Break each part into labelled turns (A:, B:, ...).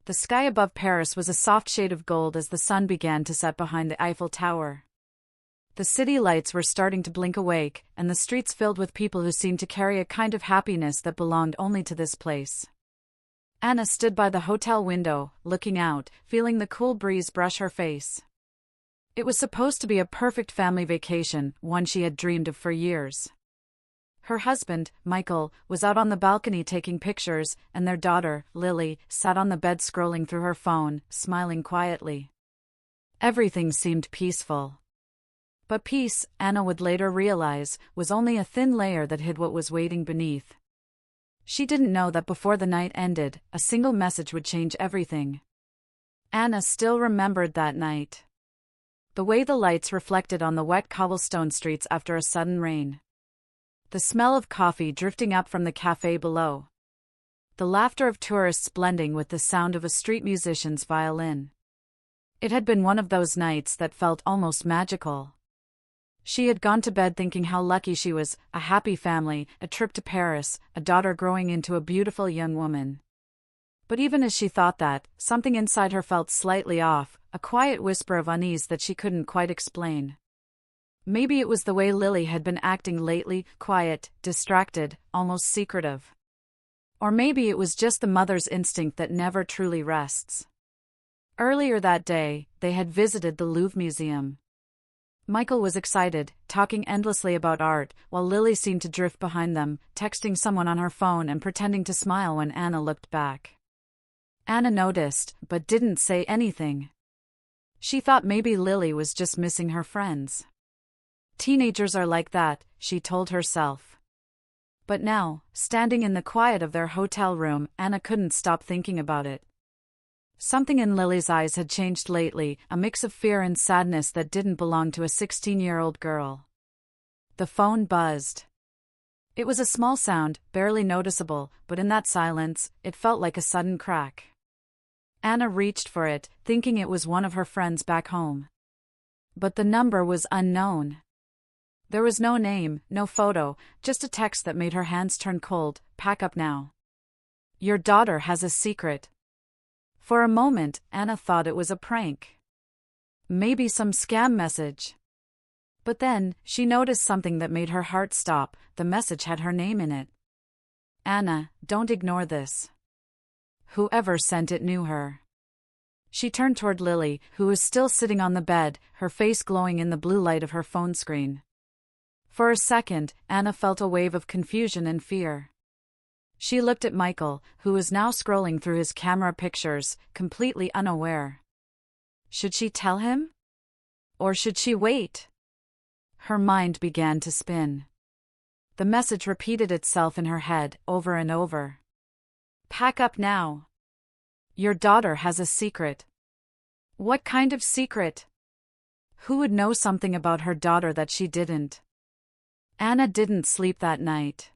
A: The sky above Paris was a soft shade of gold as the sun began to set behind the Eiffel Tower. The city lights were starting to blink awake, and the streets filled with people who seemed to carry a kind of happiness that belonged only to this place. Anna stood by the hotel window, looking out, feeling the cool breeze brush her face. It was supposed to be a perfect family vacation, one she had dreamed of for years. Her husband, Michael, was out on the balcony taking pictures, and their daughter, Lily, sat on the bed scrolling through her phone, smiling quietly. Everything seemed peaceful. But peace, Anna would later realize, was only a thin layer that hid what was waiting beneath. She didn't know that before the night ended, a single message would change everything. Anna still remembered that night. The way the lights reflected on the wet cobblestone streets after a sudden rain. The smell of coffee drifting up from the cafe below. The laughter of tourists blending with the sound of a street musician's violin. It had been one of those nights that felt almost magical. She had gone to bed thinking how lucky she was, a happy family, a trip to Paris, a daughter growing into a beautiful young woman. But even as she thought that, something inside her felt slightly off, a quiet whisper of unease that she couldn't quite explain. Maybe it was the way Lily had been acting lately, quiet, distracted, almost secretive. Or maybe it was just the mother's instinct that never truly rests. Earlier that day, they had visited the Louvre Museum. Michael was excited, talking endlessly about art, while Lily seemed to drift behind them, texting someone on her phone and pretending to smile when Anna looked back. Anna noticed, but didn't say anything. She thought maybe Lily was just missing her friends. Teenagers are like that, she told herself. But now, standing in the quiet of their hotel room, Anna couldn't stop thinking about it. Something in Lily's eyes had changed lately, a mix of fear and sadness that didn't belong to a 16-year-old girl. The phone buzzed. It was a small sound, barely noticeable, but in that silence, it felt like a sudden crack. Anna reached for it, thinking it was one of her friends back home. But the number was unknown. There was no name, no photo, just a text that made her hands turn cold. "Pack up now. Your daughter has a secret." For a moment, Anna thought it was a prank. Maybe some scam message. But then, she noticed something that made her heart stop. The message had her name in it. "Anna, don't ignore this." Whoever sent it knew her. She turned toward Lily, who was still sitting on the bed, her face glowing in the blue light of her phone screen. For a second, Anna felt a wave of confusion and fear. She looked at Michael, who was now scrolling through his camera pictures, completely unaware. Should she tell him? Or should she wait? Her mind began to spin. The message repeated itself in her head, over and over. "Pack up now. Your daughter has a secret." What kind of secret? Who would know something about her daughter that she didn't? Anna didn't sleep that night.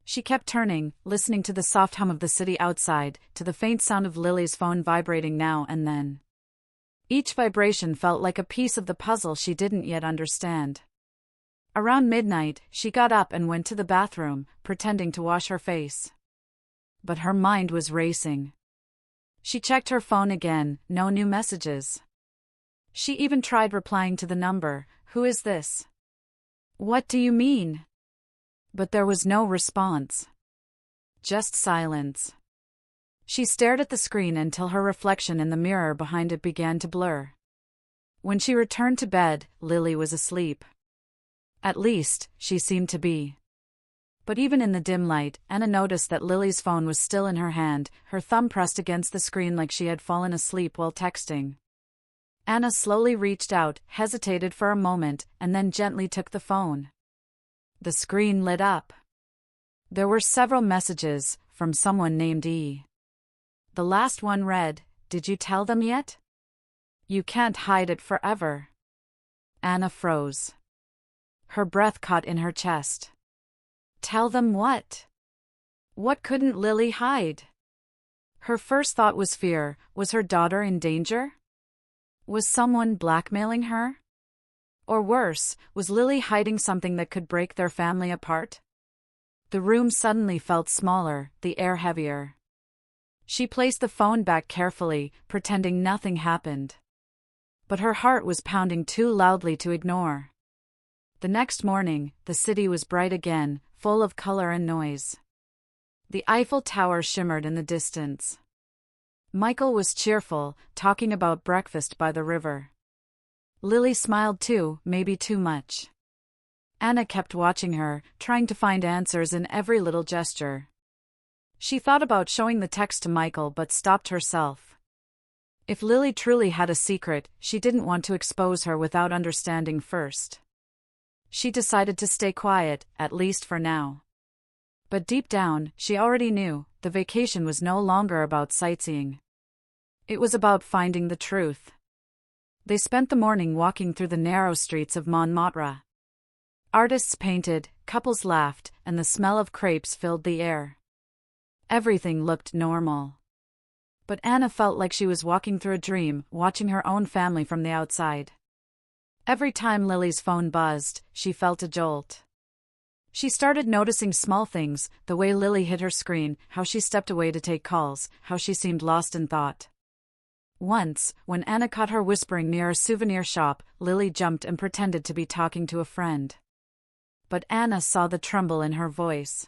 A: She kept turning, listening to the soft hum of the city outside, to the faint sound of Lily's phone vibrating now and then. Each vibration felt like a piece of the puzzle she didn't yet understand. Around midnight, she got up and went to the bathroom, pretending to wash her face. But her mind was racing. She checked her phone again, no new messages. She even tried replying to the number. "Who is this? What do you mean?" But there was no response. Just silence. She stared at the screen until her reflection in the mirror behind it began to blur. When she returned to bed, Lily was asleep. At least, she seemed to be. But even in the dim light, Anna noticed that Lily's phone was still in her hand, her thumb pressed against the screen like she had fallen asleep while texting. Anna slowly reached out, hesitated for a moment, and then gently took the phone. The screen lit up. There were several messages, from someone named E. The last one read, "Did you tell them yet? You can't hide it forever." Anna froze. Her breath caught in her chest. Tell them what? What couldn't Lily hide? Her first thought was fear. Was her daughter in danger? Was someone blackmailing her? Or worse, was Lily hiding something that could break their family apart? The room suddenly felt smaller, the air heavier. She placed the phone back carefully, pretending nothing happened. But her heart was pounding too loudly to ignore. The next morning, the city was bright again, full of color and noise. The Eiffel Tower shimmered in the distance. Michael was cheerful, talking about breakfast by the river. Lily smiled too, maybe too much. Anna kept watching her, trying to find answers in every little gesture. She thought about showing the text to Michael but stopped herself. If Lily truly had a secret, she didn't want to expose her without understanding first. She decided to stay quiet, at least for now. But deep down, she already knew, the vacation was no longer about sightseeing. It was about finding the truth. They spent the morning walking through the narrow streets of Montmartre. Artists painted, couples laughed, and the smell of crepes filled the air. Everything looked normal. But Anna felt like she was walking through a dream, watching her own family from the outside. Every time Lily's phone buzzed, she felt a jolt. She started noticing small things, the way Lily hid her screen, how she stepped away to take calls, how she seemed lost in thought. Once, when Anna caught her whispering near a souvenir shop, Lily jumped and pretended to be talking to a friend. But Anna saw the tremble in her voice.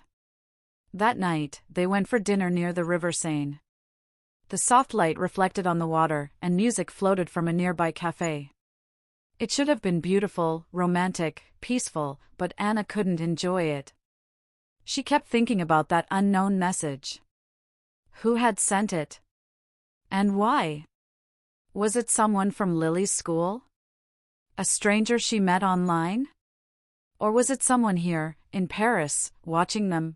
A: That night, they went for dinner near the River Seine. The soft light reflected on the water, and music floated from a nearby cafe. It should have been beautiful, romantic, peaceful, but Anna couldn't enjoy it. She kept thinking about that unknown message. Who had sent it? And why? Was it someone from Lily's school? A stranger she met online? Or was it someone here, in Paris, watching them?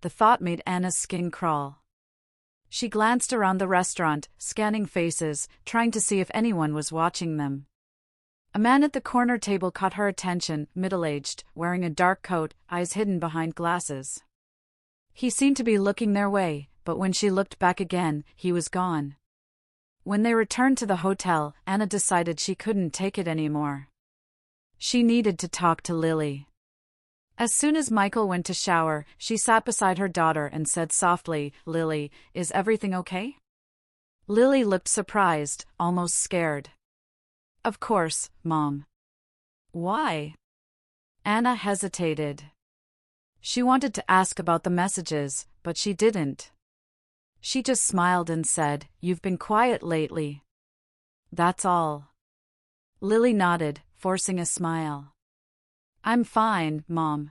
A: The thought made Anna's skin crawl. She glanced around the restaurant, scanning faces, trying to see if anyone was watching them. A man at the corner table caught her attention, middle-aged, wearing a dark coat, eyes hidden behind glasses. He seemed to be looking their way, but when she looked back again, he was gone. When they returned to the hotel, Anna decided she couldn't take it anymore. She needed to talk to Lily. As soon as Michael went to shower, she sat beside her daughter and said softly, "Lily, is everything okay?" Lily looked surprised, almost scared. "Of course, Mom." "Why?" Anna hesitated. She wanted to ask about the messages, but she didn't. She just smiled and said, "You've been quiet lately." "That's all." Lily nodded, forcing a smile. "I'm fine, Mom.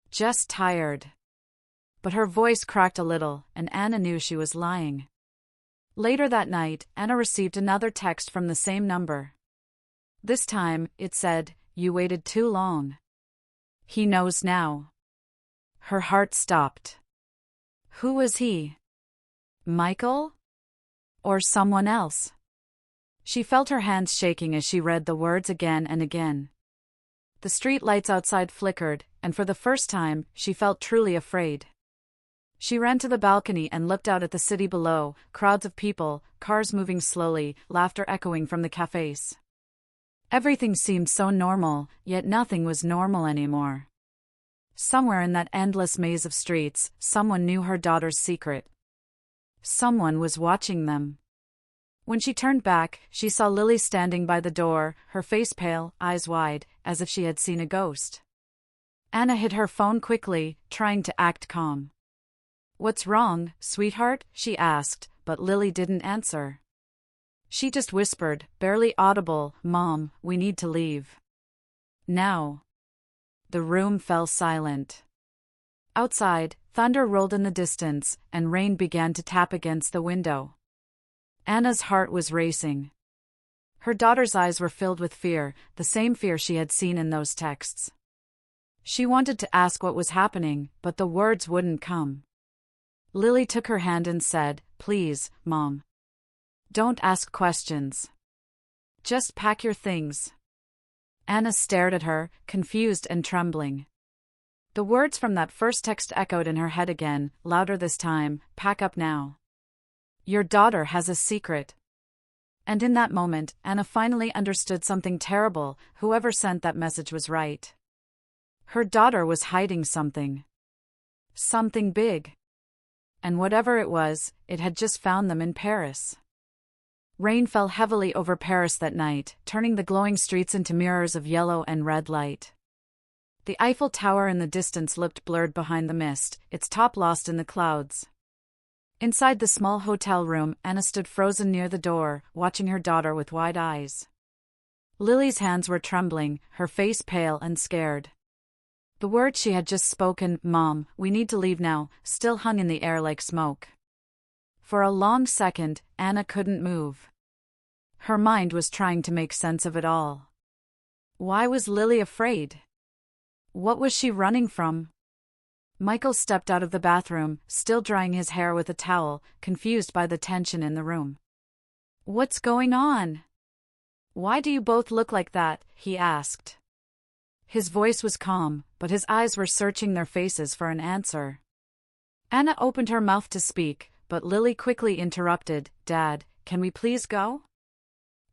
A: Just tired." But her voice cracked a little, and Anna knew she was lying. Later that night, Anna received another text from the same number. This time, it said, "You waited too long. He knows now." Her heart stopped. Who was he? Michael? Or someone else? She felt her hands shaking as she read the words again and again. The street lights outside flickered, and for the first time, she felt truly afraid. She ran to the balcony and looked out at the city below, crowds of people, cars moving slowly, laughter echoing from the cafes. Everything seemed so normal, yet nothing was normal anymore. Somewhere in that endless maze of streets, someone knew her daughter's secret. Someone was watching them. When she turned back, she saw Lily standing by the door, her face pale, eyes wide, as if she had seen a ghost. Anna hid her phone quickly, trying to act calm. "What's wrong, sweetheart?" she asked, but Lily didn't answer. She just whispered, barely audible, "Mom, we need to leave. Now." The room fell silent. Outside, thunder rolled in the distance, and rain began to tap against the window. Anna's heart was racing. Her daughter's eyes were filled with fear, the same fear she had seen in those texts. She wanted to ask what was happening, but the words wouldn't come. Lily took her hand and said, "Please, Mom. Don't ask questions. Just pack your things." Anna stared at her, confused and trembling. The words from that first text echoed in her head again, louder this time, "Pack up now. Your daughter has a secret." And in that moment, Anna finally understood something terrible. Whoever sent that message was right. Her daughter was hiding something. Something big. And whatever it was, it had just found them in Paris. Rain fell heavily over Paris that night, turning the glowing streets into mirrors of yellow and red light. The Eiffel Tower in the distance looked blurred behind the mist, its top lost in the clouds. Inside the small hotel room, Anna stood frozen near the door, watching her daughter with wide eyes. Lily's hands were trembling, her face pale and scared. The words she had just spoken, "Mom, we need to leave now," still hung in the air like smoke. For a long second, Anna couldn't move. Her mind was trying to make sense of it all. Why was Lily afraid? What was she running from? Michael stepped out of the bathroom, still drying his hair with a towel, confused by the tension in the room. "What's going on? Why do you both look like that?" he asked. His voice was calm, but his eyes were searching their faces for an answer. Anna opened her mouth to speak, but Lily quickly interrupted. "Dad, can we please go?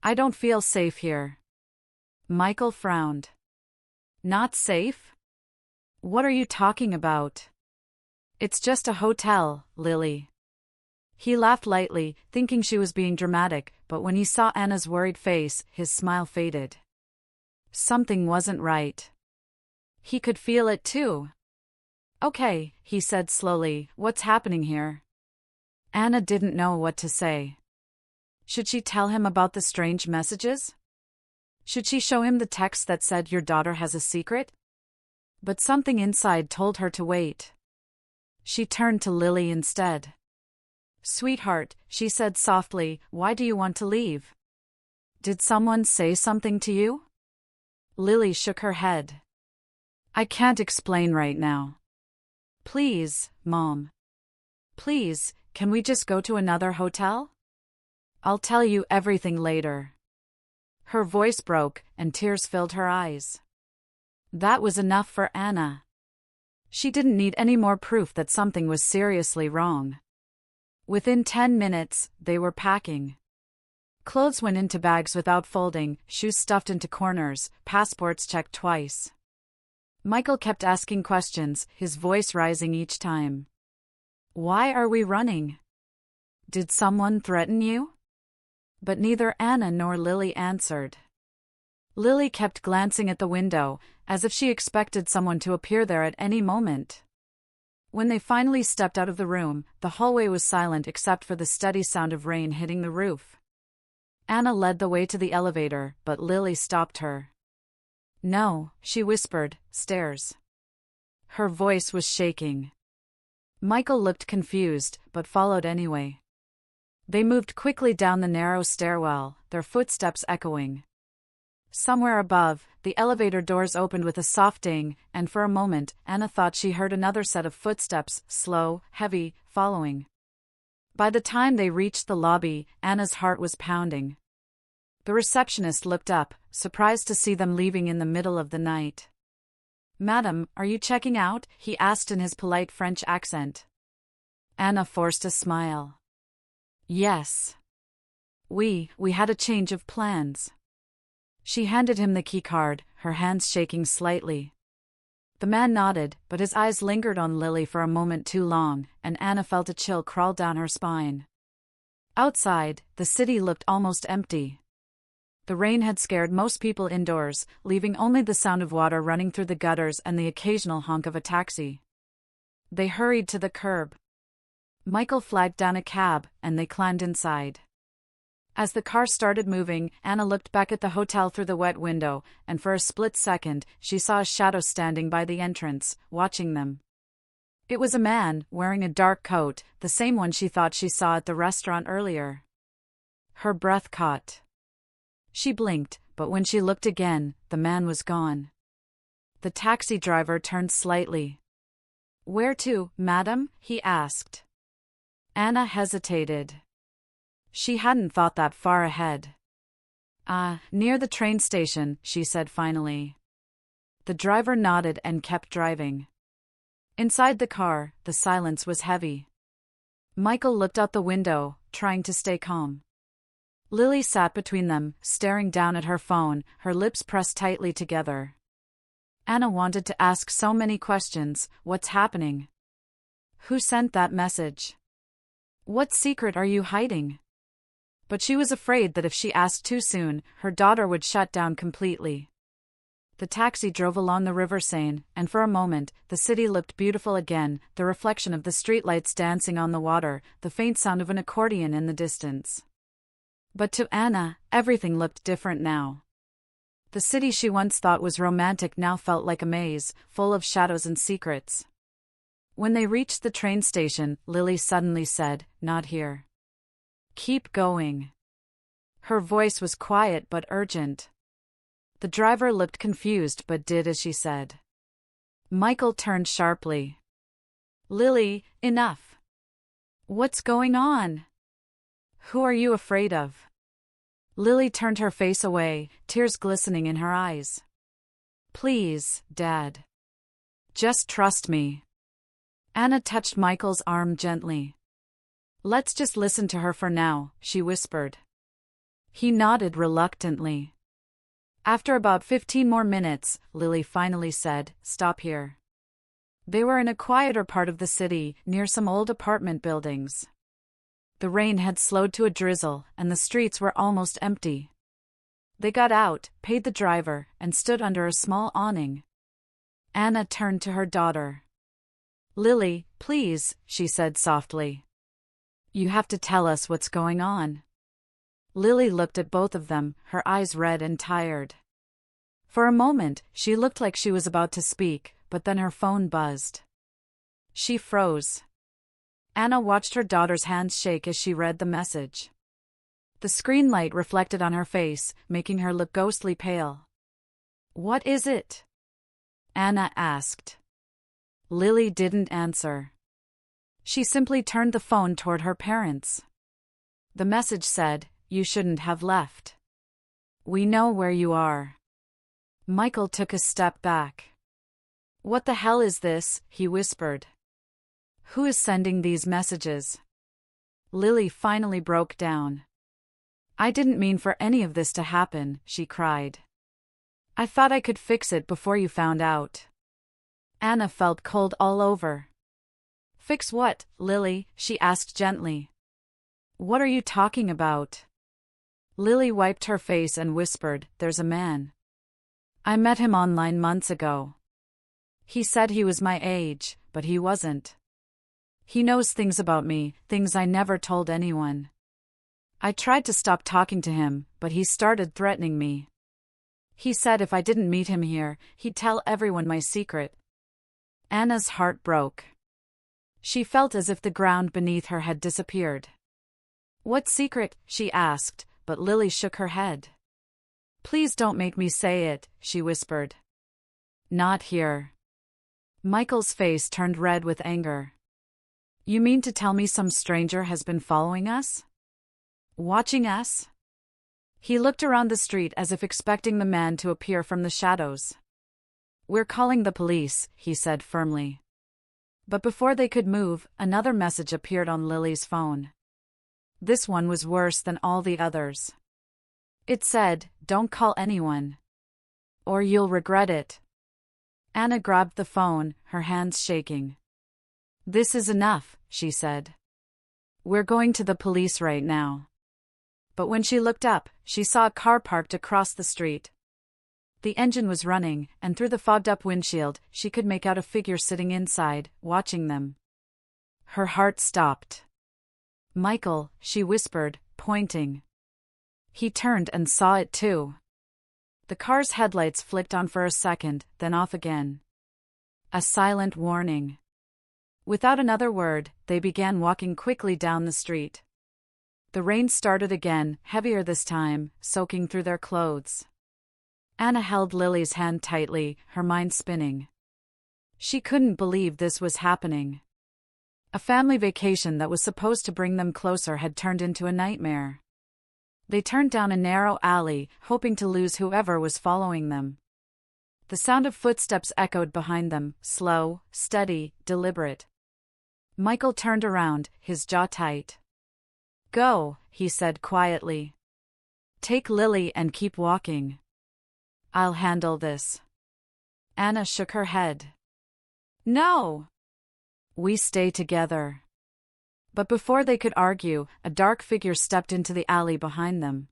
A: I don't feel safe here." Michael frowned. "Not safe? What are you talking about?" "It's just a hotel, Lily." He laughed lightly, thinking she was being dramatic, but when he saw Anna's worried face, his smile faded. Something wasn't right. He could feel it too. "Okay," he said slowly, "what's happening here?" Anna didn't know what to say. Should she tell him about the strange messages? Should she show him the text that said, "Your daughter has a secret"? But something inside told her to wait. She turned to Lily instead. "Sweetheart," she said softly, "why do you want to leave? Did someone say something to you?" Lily shook her head. "I can't explain right now. Please, Mom. Please, can we just go to another hotel? I'll tell you everything later." Her voice broke, and tears filled her eyes. That was enough for Anna. She didn't need any more proof that something was seriously wrong. Within 10 minutes, they were packing. Clothes went into bags without folding, shoes stuffed into corners, passports checked twice. Michael kept asking questions, his voice rising each time. "Why are we running? Did someone threaten you?" But neither Anna nor Lily answered. Lily kept glancing at the window, as if she expected someone to appear there at any moment. When they finally stepped out of the room, the hallway was silent except for the steady sound of rain hitting the roof. Anna led the way to the elevator, but Lily stopped her. "No," she whispered, "stairs." Her voice was shaking. Michael looked confused, but followed anyway. They moved quickly down the narrow stairwell, their footsteps echoing. Somewhere above, the elevator doors opened with a soft ding, and for a moment, Anna thought she heard another set of footsteps, slow, heavy, following. By the time they reached the lobby, Anna's heart was pounding. The receptionist looked up, surprised to see them leaving in the middle of the night. "Madam, are you checking out?" he asked in his polite French accent. Anna forced a smile. "Yes. We had a change of plans." She handed him the keycard, her hands shaking slightly. The man nodded, but his eyes lingered on Lily for a moment too long, and Anna felt a chill crawl down her spine. Outside, the city looked almost empty. The rain had scared most people indoors, leaving only the sound of water running through the gutters and the occasional honk of a taxi. They hurried to the curb. Michael flagged down a cab, and they climbed inside. As the car started moving, Anna looked back at the hotel through the wet window, and for a split second, she saw a shadow standing by the entrance, watching them. It was a man, wearing a dark coat, the same one she thought she saw at the restaurant earlier. Her breath caught. She blinked, but when she looked again, the man was gone. The taxi driver turned slightly. "Where to, madam?" he asked. Anna hesitated. She hadn't thought that far ahead. Near the train station," she said finally. The driver nodded and kept driving. Inside the car, the silence was heavy. Michael looked out the window, trying to stay calm. Lily sat between them, staring down at her phone, her lips pressed tightly together. Anna wanted to ask so many questions. What's happening? Who sent that message? What secret are you hiding? But she was afraid that if she asked too soon, her daughter would shut down completely. The taxi drove along the River Seine, and for a moment, the city looked beautiful again, the reflection of the streetlights dancing on the water, the faint sound of an accordion in the distance. But to Anna, everything looked different now. The city she once thought was romantic now felt like a maze, full of shadows and secrets. When they reached the train station, Lily suddenly said, "Not here." "Keep going." Her voice was quiet but urgent. The driver looked confused but did as she said. Michael turned sharply. "Lily, enough. What's going on? Who are you afraid of?" Lily turned her face away, tears glistening in her eyes. "Please, Dad. Just trust me." Anna touched Michael's arm gently. "Let's just listen to her for now," she whispered. He nodded reluctantly. After about 15 more minutes, Lily finally said, "Stop here." They were in a quieter part of the city, near some old apartment buildings. The rain had slowed to a drizzle, and the streets were almost empty. They got out, paid the driver, and stood under a small awning. Anna turned to her daughter. "Lily, please," she said softly. "You have to tell us what's going on." Lily looked at both of them, her eyes red and tired. For a moment, she looked like she was about to speak, but then her phone buzzed. She froze. Anna watched her daughter's hands shake as she read the message. The screen light reflected on her face, making her look ghostly pale. "What is it?" Anna asked. Lily didn't answer. She simply turned the phone toward her parents. The message said, "You shouldn't have left. We know where you are." Michael took a step back. "What the hell is this?" he whispered. "Who is sending these messages?" Lily finally broke down. "I didn't mean for any of this to happen," she cried. "I thought I could fix it before you found out." Anna felt cold all over. "Fix what, Lily?" she asked gently. "What are you talking about?" Lily wiped her face and whispered, "There's a man. I met him online months ago. He said he was my age, but he wasn't. He knows things about me, things I never told anyone. I tried to stop talking to him, but he started threatening me. He said if I didn't meet him here, he'd tell everyone my secret." Anna's heart broke. She felt as if the ground beneath her had disappeared. "What secret?" she asked, but Lily shook her head. "Please don't make me say it," she whispered. "Not here." Michael's face turned red with anger. "You mean to tell me some stranger has been following us? Watching us?" He looked around the street as if expecting the man to appear from the shadows. "We're calling the police," he said firmly. But before they could move, another message appeared on Lily's phone. This one was worse than all the others. It said, "Don't call anyone, or you'll regret it." Anna grabbed the phone, her hands shaking. "This is enough," she said. "We're going to the police right now." But when she looked up, she saw a car parked across the street. The engine was running, and through the fogged-up windshield, she could make out a figure sitting inside, watching them. Her heart stopped. "Michael," she whispered, pointing. He turned and saw it too. The car's headlights flicked on for a second, then off again. A silent warning. Without another word, they began walking quickly down the street. The rain started again, heavier this time, soaking through their clothes. Anna held Lily's hand tightly, her mind spinning. She couldn't believe this was happening. A family vacation that was supposed to bring them closer had turned into a nightmare. They turned down a narrow alley, hoping to lose whoever was following them. The sound of footsteps echoed behind them, slow, steady, deliberate. Michael turned around, his jaw tight. "Go," he said quietly. "Take Lily and keep walking. I'll handle this." Anna shook her head. "No. We stay together." But before they could argue, a dark figure stepped into the alley behind them.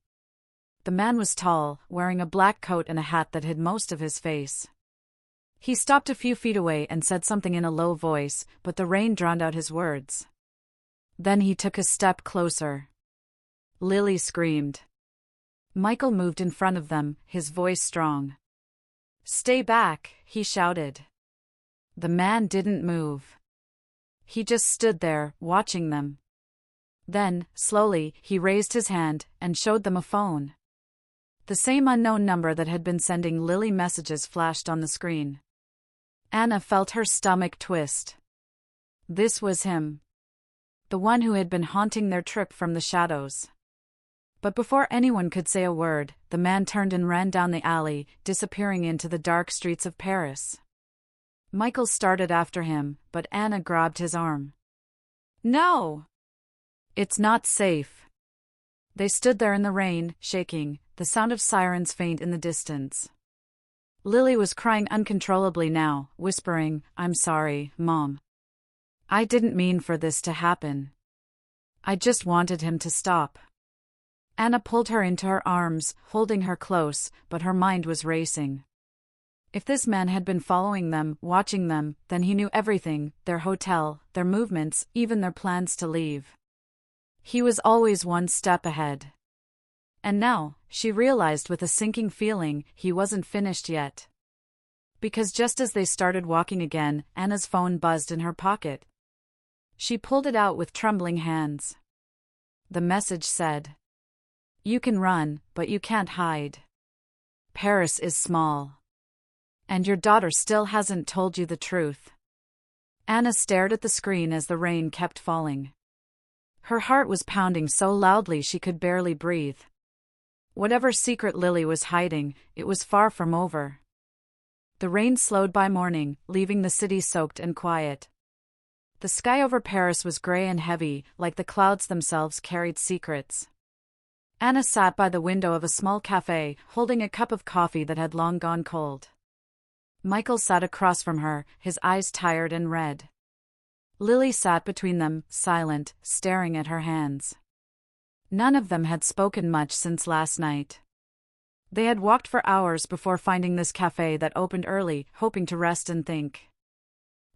A: The man was tall, wearing a black coat and a hat that hid most of his face. He stopped a few feet away and said something in a low voice, but the rain drowned out his words. Then he took a step closer. Lily screamed. Michael moved in front of them, his voice strong. "Stay back," he shouted. The man didn't move. He just stood there, watching them. Then, slowly, he raised his hand and showed them a phone. The same unknown number that had been sending Lily messages flashed on the screen. Anna felt her stomach twist. This was him. The one who had been haunting their trip from the shadows. But before anyone could say a word, the man turned and ran down the alley, disappearing into the dark streets of Paris. Michael started after him, but Anna grabbed his arm. "No! It's not safe." They stood there in the rain, shaking, the sound of sirens faint in the distance. Lily was crying uncontrollably now, whispering, "I'm sorry, Mom. I didn't mean for this to happen. I just wanted him to stop." Anna pulled her into her arms, holding her close, but her mind was racing. If this man had been following them, watching them, then he knew everything, their hotel, their movements, even their plans to leave. He was always one step ahead. And now, she realized with a sinking feeling, he wasn't finished yet. Because just as they started walking again, Anna's phone buzzed in her pocket. She pulled it out with trembling hands. The message said, "You can run, but you can't hide. Paris is small. And your daughter still hasn't told you the truth." Anna stared at the screen as the rain kept falling. Her heart was pounding so loudly she could barely breathe. Whatever secret Lily was hiding, it was far from over. The rain slowed by morning, leaving the city soaked and quiet. The sky over Paris was gray and heavy, like the clouds themselves carried secrets. Anna sat by the window of a small cafe, holding a cup of coffee that had long gone cold. Michael sat across from her, his eyes tired and red. Lily sat between them, silent, staring at her hands. None of them had spoken much since last night. They had walked for hours before finding this cafe that opened early, hoping to rest and think.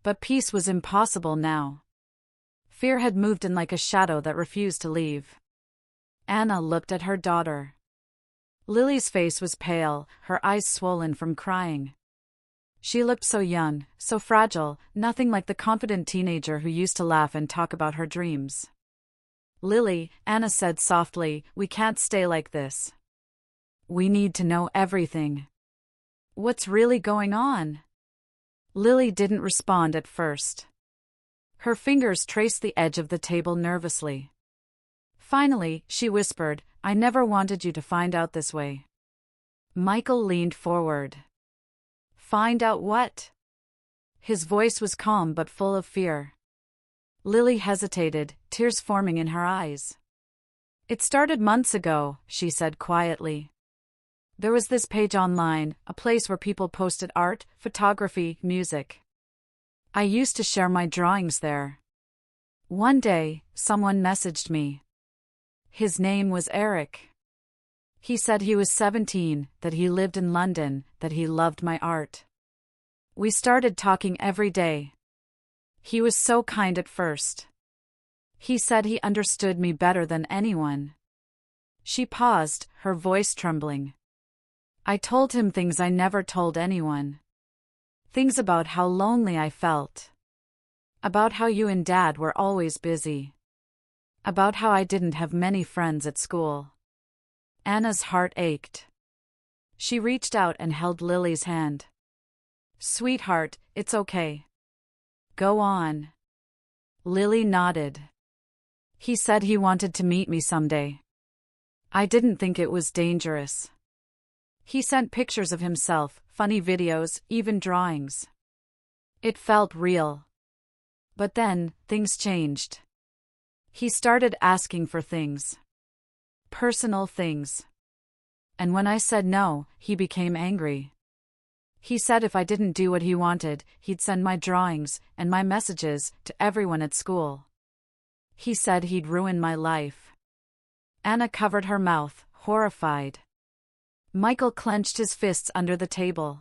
A: But peace was impossible now. Fear had moved in like a shadow that refused to leave. Anna looked at her daughter. Lily's face was pale, her eyes swollen from crying. She looked so young, so fragile, nothing like the confident teenager who used to laugh and talk about her dreams. "Lily," Anna said softly, "we can't stay like this. We need to know everything. What's really going on?" Lily didn't respond at first. Her fingers traced the edge of the table nervously. Finally, she whispered, "I never wanted you to find out this way." Michael leaned forward. "Find out what?" His voice was calm but full of fear. Lily hesitated, tears forming in her eyes. "It started months ago," she said quietly. "There was this page online, a place where people posted art, photography, music. I used to share my drawings there. One day, someone messaged me. His name was Eric. He said he was 17, that he lived in London, that he loved my art. We started talking every day. He was so kind at first. He said he understood me better than anyone." She paused, her voice trembling. "I told him things I never told anyone. Things about how lonely I felt. About how you and Dad were always busy. About how I didn't have many friends at school." Anna's heart ached. She reached out and held Lily's hand. "Sweetheart, it's okay. Go on." Lily nodded. "He said he wanted to meet me someday. I didn't think it was dangerous. He sent pictures of himself, funny videos, even drawings. It felt real. But then, things changed. He started asking for things. Personal things. And when I said no, he became angry. He said if I didn't do what he wanted, he'd send my drawings and my messages to everyone at school. He said he'd ruin my life. Anna covered her mouth, horrified. Michael clenched his fists under the table.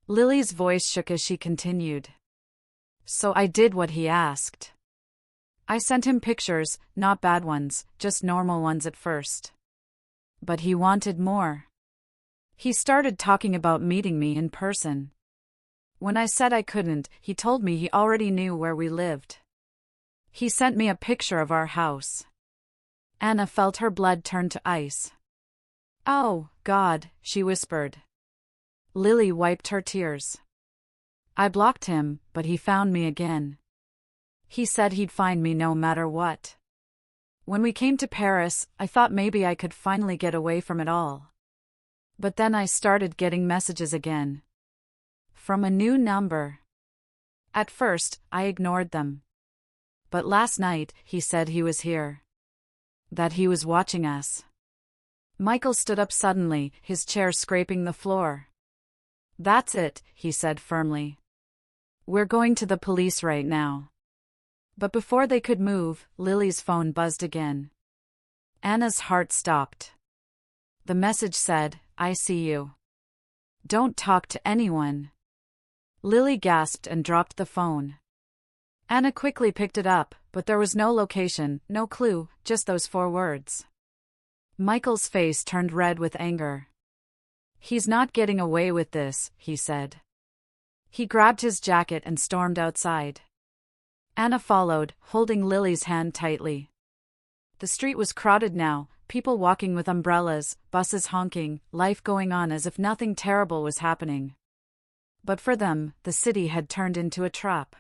A: Lily's voice shook as she continued. So I did what he asked. I sent him pictures, not bad ones, just normal ones at first. But he wanted more. He started talking about meeting me in person. When I said I couldn't, he told me he already knew where we lived. He sent me a picture of our house. Anna felt her blood turn to ice. Oh, God, she whispered. Lily wiped her tears. I blocked him, but he found me again. He said he'd find me no matter what. When we came to Paris, I thought maybe I could finally get away from it all. But then I started getting messages again. From a new number. At first, I ignored them. But last night, he said he was here. That he was watching us. Michael stood up suddenly, his chair scraping the floor. That's it, he said firmly. We're going to the police right now. But before they could move, Lily's phone buzzed again. Anna's heart stopped. The message said, I see you. Don't talk to anyone. Lily gasped and dropped the phone. Anna quickly picked it up, but there was no location, no clue, just those 4 words. Michael's face turned red with anger. He's not getting away with this, he said. He grabbed his jacket and stormed outside. Anna followed, holding Lily's hand tightly. The street was crowded now, people walking with umbrellas, buses honking, life going on as if nothing terrible was happening. But for them, the city had turned into a trap.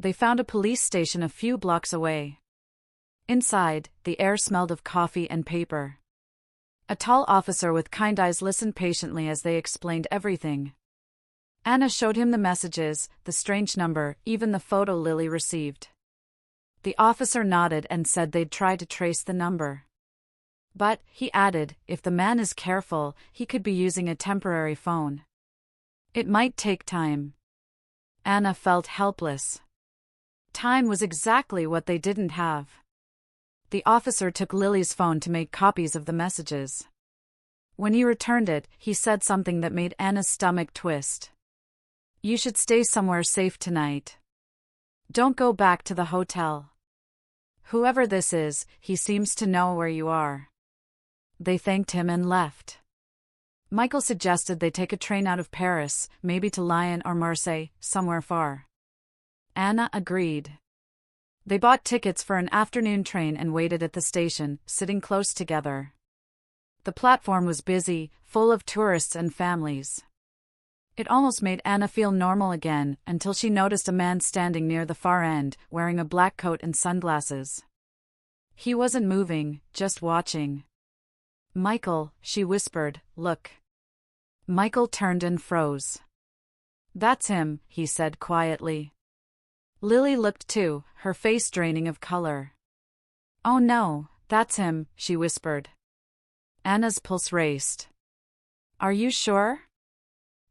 A: They found a police station a few blocks away. Inside, the air smelled of coffee and paper. A tall officer with kind eyes listened patiently as they explained everything. Anna showed him the messages, the strange number, even the photo Lily received. The officer nodded and said they'd try to trace the number. But, he added, if the man is careful, he could be using a temporary phone. It might take time. Anna felt helpless. Time was exactly what they didn't have. The officer took Lily's phone to make copies of the messages. When he returned it, he said something that made Anna's stomach twist. You should stay somewhere safe tonight. Don't go back to the hotel. Whoever this is, he seems to know where you are. They thanked him and left. Michael suggested they take a train out of Paris, maybe to Lyon or Marseille, somewhere far. Anna agreed. They bought tickets for an afternoon train and waited at the station, sitting close together. The platform was busy, full of tourists and families. It almost made Anna feel normal again, until she noticed a man standing near the far end, wearing a black coat and sunglasses. He wasn't moving, just watching. Michael, she whispered, look. Michael turned and froze. That's him, he said quietly. Lily looked too, her face draining of color. Oh no, that's him, she whispered. Anna's pulse raced. Are you sure?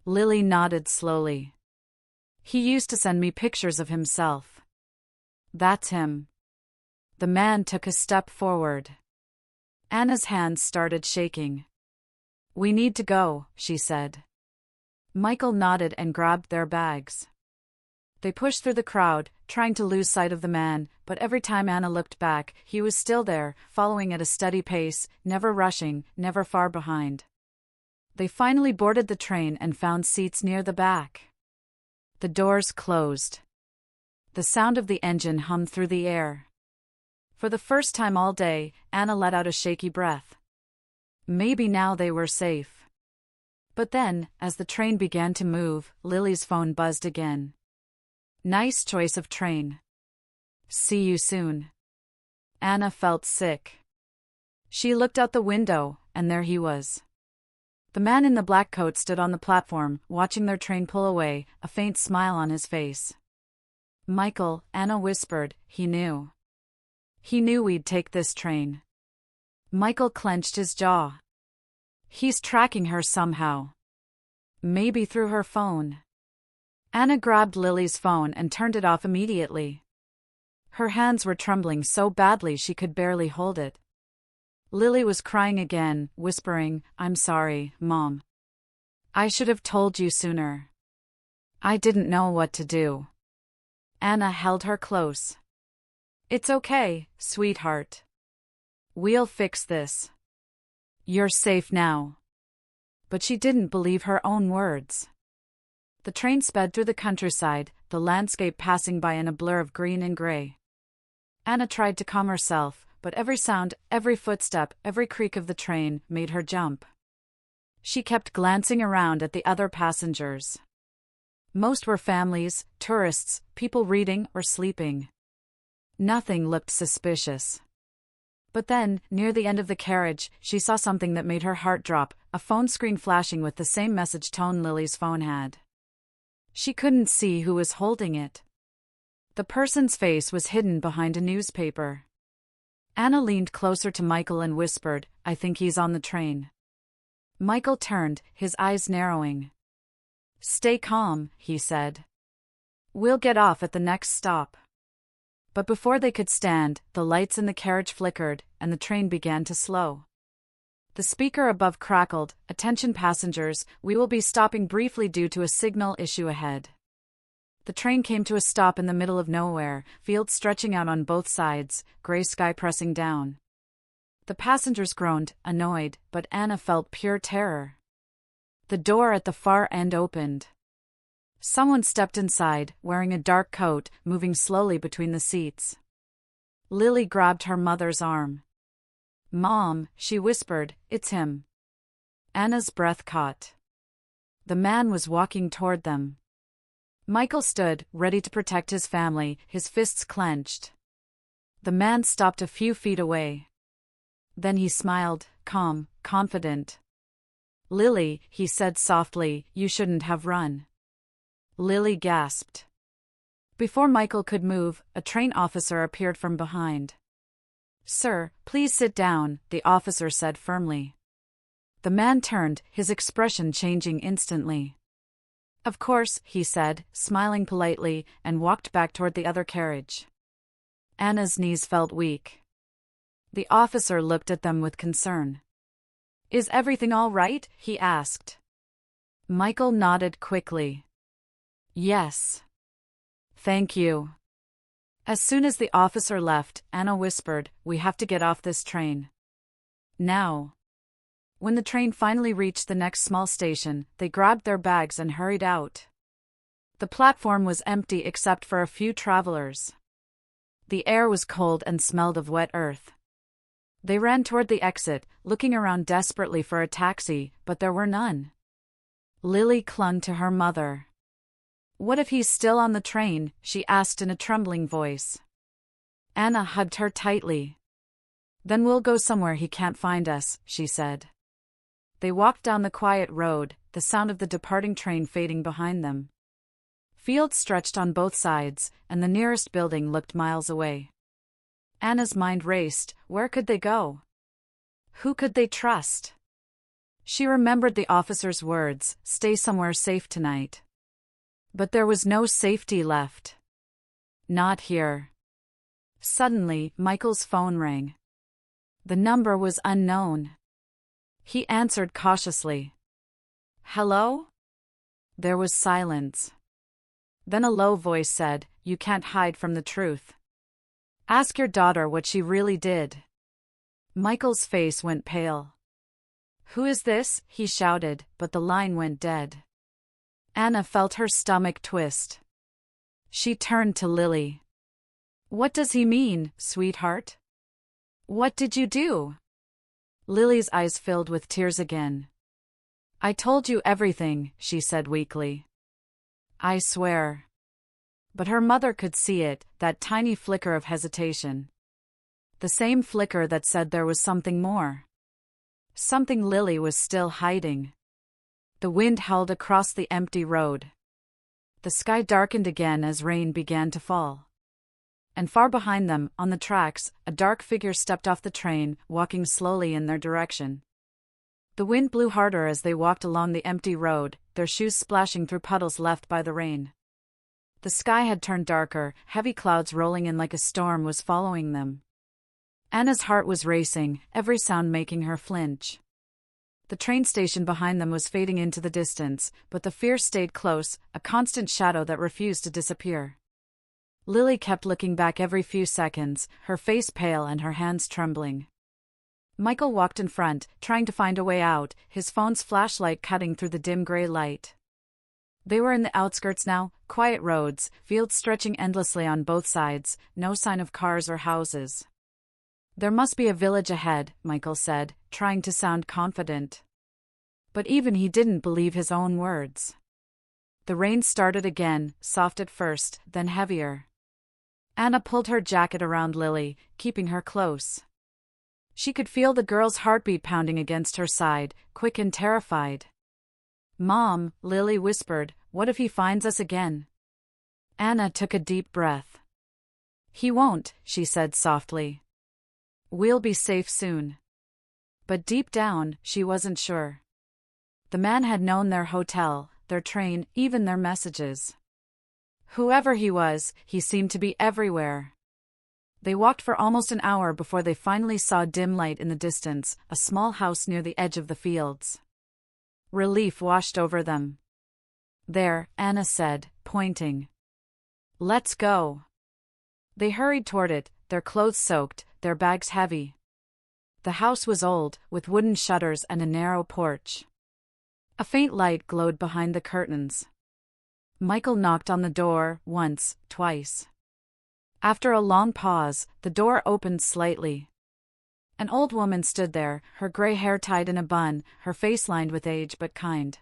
A: Lily nodded slowly. He used to send me pictures of himself. That's him. The man took a step forward. Anna's hands started shaking. We need to go, she said. Michael nodded and grabbed their bags. They pushed through the crowd, trying to lose sight of the man, but every time Anna looked back, he was still there, following at a steady pace, never rushing, never far behind. They finally boarded the train and found seats near the back. The doors closed. The sound of the engine hummed through the air. For the first time all day, Anna let out a shaky breath. Maybe now they were safe. But then, as the train began to move, Lily's phone buzzed again. Nice choice of train. See you soon. Anna felt sick. She looked out the window, and there he was. The man in the black coat stood on the platform, watching their train pull away, a faint smile on his face. Michael, Anna whispered, he knew. He knew we'd take this train. Michael clenched his jaw. He's tracking her somehow. Maybe through her phone. Anna grabbed Lily's phone and turned it off immediately. Her hands were trembling so badly she could barely hold it. Lily was crying again, whispering, "I'm sorry, Mom. I should have told you sooner. I didn't know what to do." Anna held her close. "It's okay, sweetheart. We'll fix this. You're safe now." But she didn't believe her own words. The train sped through the countryside, the landscape passing by in a blur of green and gray. Anna tried to calm herself, but every sound, every footstep, every creak of the train made her jump. She kept glancing around at the other passengers. Most were families, tourists, people reading or sleeping. Nothing looked suspicious. But then, near the end of the carriage, she saw something that made her heart drop, a phone screen flashing with the same message tone Lily's phone had. She couldn't see who was holding it. The person's face was hidden behind a newspaper. Anna leaned closer to Michael and whispered, "I think he's on the train." Michael turned, his eyes narrowing. "Stay calm," he said. "We'll get off at the next stop." But before they could stand, the lights in the carriage flickered, and the train began to slow. The speaker above crackled, "Attention passengers, we will be stopping briefly due to a signal issue ahead." The train came to a stop in the middle of nowhere, fields stretching out on both sides, gray sky pressing down. The passengers groaned, annoyed, but Anna felt pure terror. The door at the far end opened. Someone stepped inside, wearing a dark coat, moving slowly between the seats. Lily grabbed her mother's arm. "Mom," she whispered, "it's him." Anna's breath caught. The man was walking toward them. Michael stood, ready to protect his family, his fists clenched. The man stopped a few feet away. Then he smiled, calm, confident. "Lily," he said softly, "you shouldn't have run." Lily gasped. Before Michael could move, a train officer appeared from behind. "Sir, please sit down," the officer said firmly. The man turned, his expression changing instantly. "Of course," he said, smiling politely, and walked back toward the other carriage. Anna's knees felt weak. The officer looked at them with concern. "Is everything all right?" he asked. Michael nodded quickly. "Yes. Thank you." As soon as the officer left, Anna whispered, "We have to get off this train. Now." When the train finally reached the next small station, they grabbed their bags and hurried out. The platform was empty except for a few travelers. The air was cold and smelled of wet earth. They ran toward the exit, looking around desperately for a taxi, but there were none. Lily clung to her mother. "What if he's still on the train?" she asked in a trembling voice. Anna hugged her tightly. "Then we'll go somewhere he can't find us," she said. They walked down the quiet road, the sound of the departing train fading behind them. Fields stretched on both sides, and the nearest building looked miles away. Anna's mind raced. Where could they go? Who could they trust? She remembered the officer's words, "Stay somewhere safe tonight." But there was no safety left. Not here. Suddenly, Michael's phone rang. The number was unknown. He answered cautiously. "Hello?" There was silence. Then a low voice said, "You can't hide from the truth. Ask your daughter what she really did." Michael's face went pale. "Who is this?" he shouted, but the line went dead. Anna felt her stomach twist. She turned to Lily. "What does he mean, sweetheart? What did you do?" Lily's eyes filled with tears again. "I told you everything," she said weakly. "I swear." But her mother could see it, that tiny flicker of hesitation. The same flicker that said there was something more. Something Lily was still hiding. The wind howled across the empty road. The sky darkened again as rain began to fall. And far behind them, on the tracks, a dark figure stepped off the train, walking slowly in their direction. The wind blew harder as they walked along the empty road, their shoes splashing through puddles left by the rain. The sky had turned darker, heavy clouds rolling in like a storm was following them. Anna's heart was racing, every sound making her flinch. The train station behind them was fading into the distance, but the fear stayed close, a constant shadow that refused to disappear. Lily kept looking back every few seconds, her face pale and her hands trembling. Michael walked in front, trying to find a way out, his phone's flashlight cutting through the dim gray light. They were in the outskirts now, quiet roads, fields stretching endlessly on both sides, no sign of cars or houses. There must be a village ahead, Michael said, trying to sound confident. But even he didn't believe his own words. The rain started again, soft at first, then heavier. Anna pulled her jacket around Lily, keeping her close. She could feel the girl's heartbeat pounding against her side, quick and terrified. "Mom," Lily whispered, "what if he finds us again?" Anna took a deep breath. "He won't," she said softly. "We'll be safe soon." But deep down, she wasn't sure. The man had known their hotel, their train, even their messages. Whoever he was, he seemed to be everywhere. They walked for almost an hour before they finally saw dim light in the distance, a small house near the edge of the fields. Relief washed over them. "There," Anna said, pointing. "Let's go." They hurried toward it, their clothes soaked, their bags heavy. The house was old, with wooden shutters and a narrow porch. A faint light glowed behind the curtains. Michael knocked on the door, once, twice. After a long pause, the door opened slightly. An old woman stood there, her gray hair tied in a bun, her face lined with age but kind.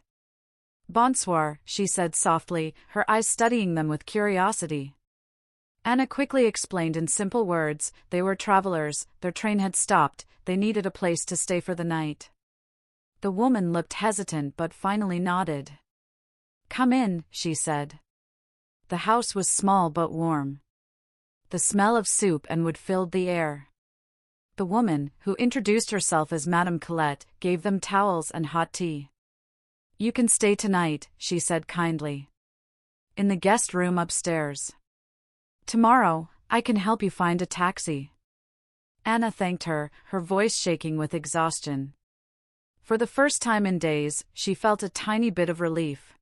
A: "Bonsoir," she said softly, her eyes studying them with curiosity. Anna quickly explained in simple words, they were travelers, their train had stopped, they needed a place to stay for the night. The woman looked hesitant but finally nodded. "Come in," she said. The house was small but warm. The smell of soup and wood filled the air. The woman, who introduced herself as Madame Colette, gave them towels and hot tea. "You can stay tonight," she said kindly. "In the guest room upstairs. Tomorrow, I can help you find a taxi." Anna thanked her, her voice shaking with exhaustion. For the first time in days, she felt a tiny bit of relief.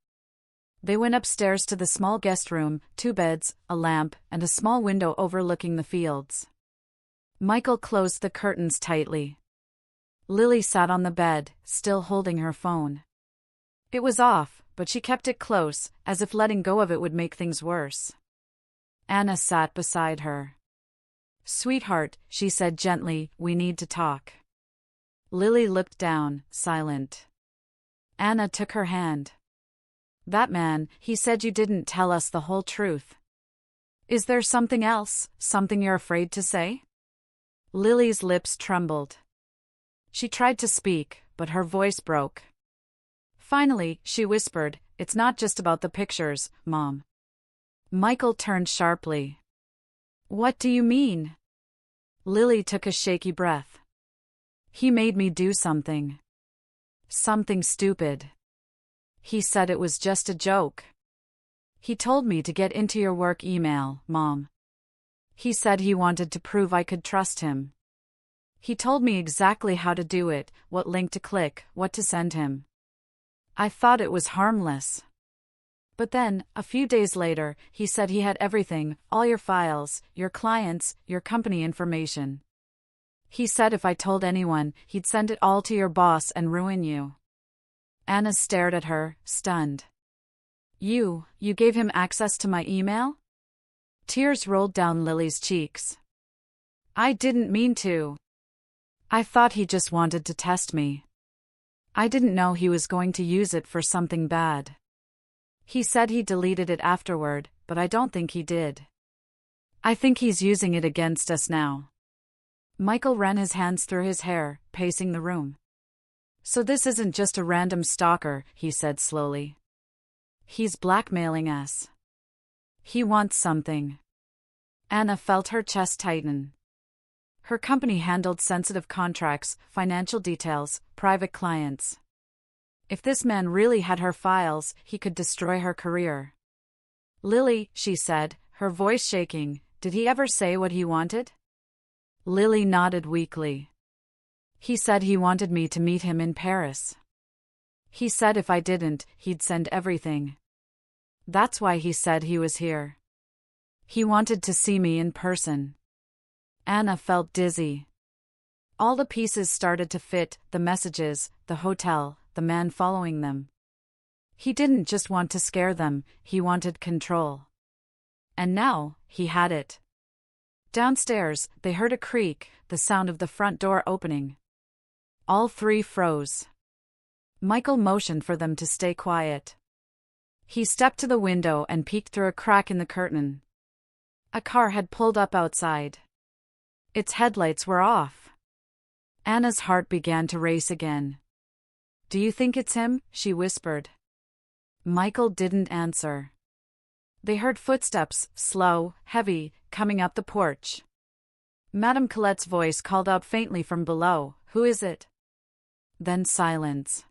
A: They went upstairs to the small guest room, 2 beds, a lamp, and a small window overlooking the fields. Michael closed the curtains tightly. Lily sat on the bed, still holding her phone. It was off, but she kept it close, as if letting go of it would make things worse. Anna sat beside her. "Sweetheart," she said gently, "we need to talk." Lily looked down, silent. Anna took her hand. "That man, he said you didn't tell us the whole truth. Is there something else, something you're afraid to say?" Lily's lips trembled. She tried to speak, but her voice broke. Finally, she whispered, "It's not just about the pictures, Mom." Michael turned sharply. "What do you mean?" Lily took a shaky breath. "He made me do something. Something stupid. He said it was just a joke. He told me to get into your work email, Mom. He said he wanted to prove I could trust him. He told me exactly how to do it, what link to click, what to send him. I thought it was harmless. But then, a few days later, he said he had everything, all your files, your clients, your company information. He said if I told anyone, he'd send it all to your boss and ruin you." Anna stared at her, stunned. You gave him access to my email?" Tears rolled down Lily's cheeks. "I didn't mean to. I thought he just wanted to test me. I didn't know he was going to use it for something bad. He said he deleted it afterward, but I don't think he did. I think he's using it against us now." Michael ran his hands through his hair, pacing the room. "So this isn't just a random stalker," he said slowly. "He's blackmailing us. He wants something." Anna felt her chest tighten. Her company handled sensitive contracts, financial details, private clients. If this man really had her files, he could destroy her career. Lily, she said, her voice shaking, did he ever say what he wanted? Lily nodded weakly. He said he wanted me to meet him in Paris. He said if I didn't, he'd send everything. That's why he said he was here. He wanted to see me in person. Anna felt dizzy. All the pieces started to fit, the messages, the hotel, the man following them. He didn't just want to scare them, he wanted control. And now, he had it. Downstairs, they heard a creak, the sound of the front door opening. All three froze. Michael motioned for them to stay quiet. He stepped to the window and peeked through a crack in the curtain. A car had pulled up outside. Its headlights were off. Anna's heart began to race again. Do you think it's him? She whispered. Michael didn't answer. They heard footsteps, slow, heavy, coming up the porch. Madame Colette's voice called out faintly from below, "Who is it?" Then silence.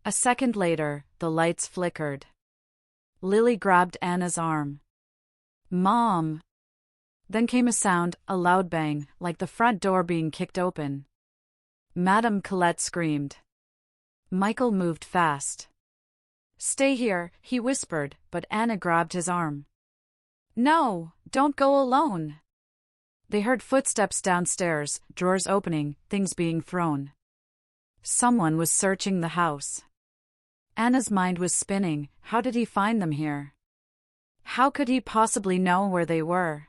A: A second later, the lights flickered. Lily grabbed Anna's arm. "Mom!" Then came a sound, a loud bang, like the front door being kicked open. Madame Colette screamed. Michael moved fast. "Stay here," he whispered, but Anna grabbed his arm. "No, don't go alone." They heard footsteps downstairs, drawers opening, things being thrown. Someone was searching the house. Anna's mind was spinning. How did he find them here? How could he possibly know where they were?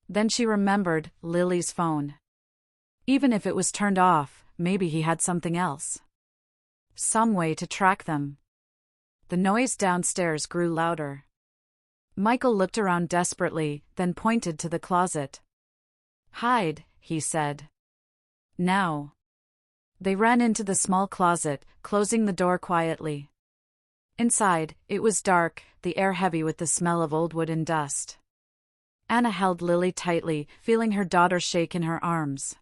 A: Then she remembered Lily's phone. Even if it was turned off, maybe he had something else. Some way to track them. The noise downstairs grew louder. Michael looked around desperately, then pointed to the closet. "Hide," he said. "Now." They ran into the small closet, closing the door quietly. Inside, it was dark, the air heavy with the smell of old wood and dust. Anna held Lily tightly, feeling her daughter shake in her arms.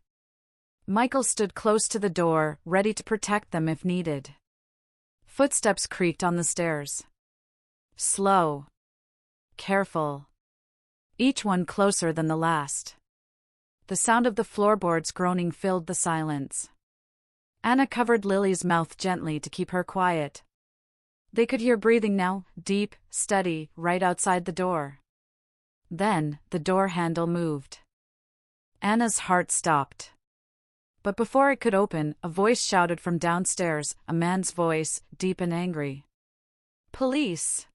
A: Michael stood close to the door, ready to protect them if needed. Footsteps creaked on the stairs. Slow. Careful. Each one closer than the last. The sound of the floorboards groaning filled the silence. Anna covered Lily's mouth gently to keep her quiet. They could hear breathing now, deep, steady, right outside the door. Then, the door handle moved. Anna's heart stopped. But before it could open, a voice shouted from downstairs, a man's voice, deep and angry. "Police!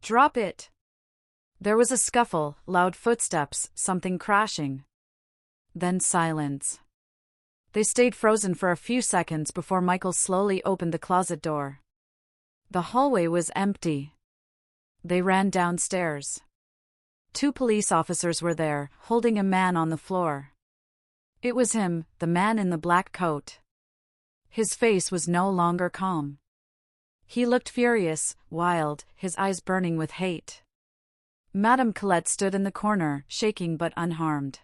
A: Drop it!" There was a scuffle, loud footsteps, something crashing. Then silence. They stayed frozen for a few seconds before Michael slowly opened the closet door. The hallway was empty. They ran downstairs. 2 police officers were there, holding a man on the floor. It was him, the man in the black coat. His face was no longer calm. He looked furious, wild, his eyes burning with hate. Madame Colette stood in the corner, shaking but unharmed.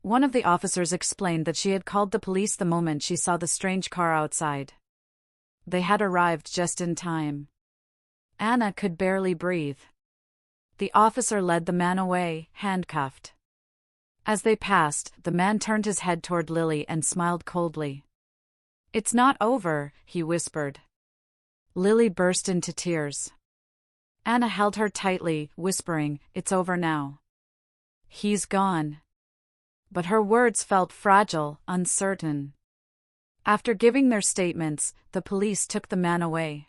A: One of the officers explained that she had called the police the moment she saw the strange car outside. They had arrived just in time. Anna could barely breathe. The officer led the man away, handcuffed. As they passed, the man turned his head toward Lily and smiled coldly. "It's not over," he whispered. Lily burst into tears. Anna held her tightly, whispering, "It's over now. He's gone." But her words felt fragile, uncertain. After giving their statements, the police took the man away.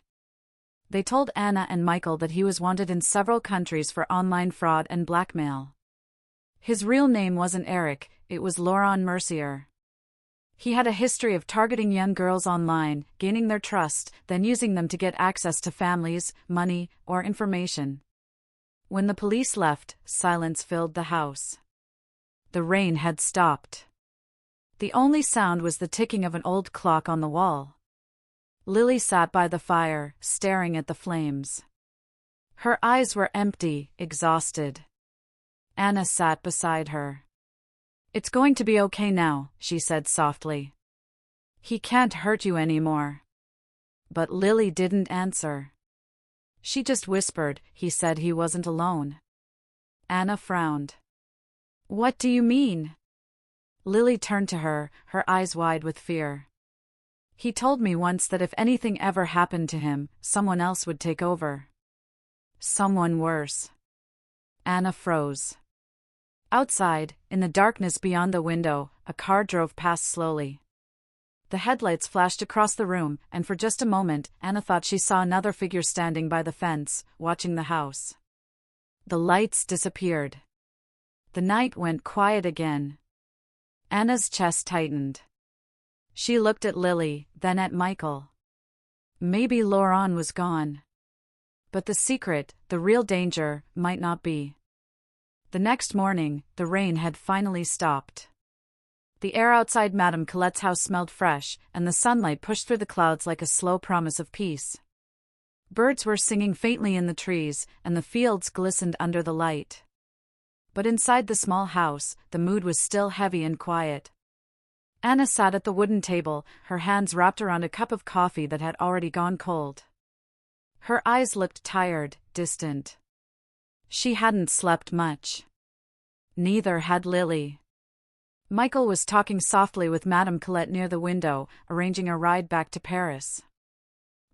A: They told Anna and Michael that he was wanted in several countries for online fraud and blackmail. His real name wasn't Eric, it was Laurent Mercier. He had a history of targeting young girls online, gaining their trust, then using them to get access to families, money, or information. When the police left, silence filled the house. The rain had stopped. The only sound was the ticking of an old clock on the wall. Lily sat by the fire, staring at the flames. Her eyes were empty, exhausted. Anna sat beside her. "It's going to be okay now," she said softly. "He can't hurt you anymore." But Lily didn't answer. She just whispered, he said he wasn't alone. Anna frowned. What do you mean? Lily turned to her, her eyes wide with fear. He told me once that if anything ever happened to him, someone else would take over. Someone worse. Anna froze. Outside, in the darkness beyond the window, a car drove past slowly. The headlights flashed across the room, and for just a moment, Anna thought she saw another figure standing by the fence, watching the house. The lights disappeared. The night went quiet again. Anna's chest tightened. She looked at Lily, then at Michael. Maybe Laurent was gone. But the secret, the real danger, might not be. The next morning, the rain had finally stopped. The air outside Madame Colette's house smelled fresh, and the sunlight pushed through the clouds like a slow promise of peace. Birds were singing faintly in the trees, and the fields glistened under the light. But inside the small house, the mood was still heavy and quiet. Anna sat at the wooden table, her hands wrapped around a cup of coffee that had already gone cold. Her eyes looked tired, distant. She hadn't slept much. Neither had Lily. Michael was talking softly with Madame Colette near the window, arranging a ride back to Paris.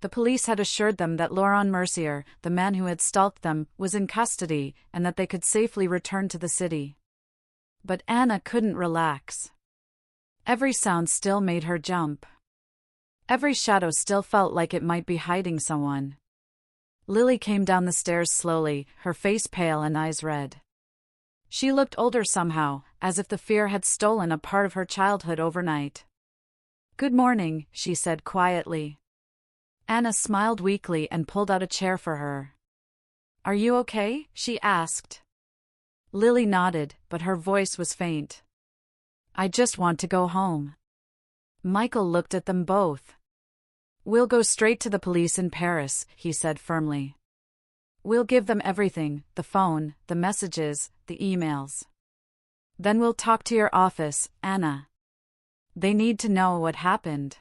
A: The police had assured them that Laurent Mercier, the man who had stalked them, was in custody, and that they could safely return to the city. But Anna couldn't relax. Every sound still made her jump. Every shadow still felt like it might be hiding someone. Lily came down the stairs slowly, her face pale and eyes red. She looked older somehow, as if the fear had stolen a part of her childhood overnight. "Good morning," she said quietly. Anna smiled weakly and pulled out a chair for her. "Are you okay?" she asked. Lily nodded, but her voice was faint. "I just want to go home." Michael looked at them both. "We'll go straight to the police in Paris," he said firmly. "We'll give them everything, the phone, the messages, the emails. Then we'll talk to your office, Anna. They need to know what happened."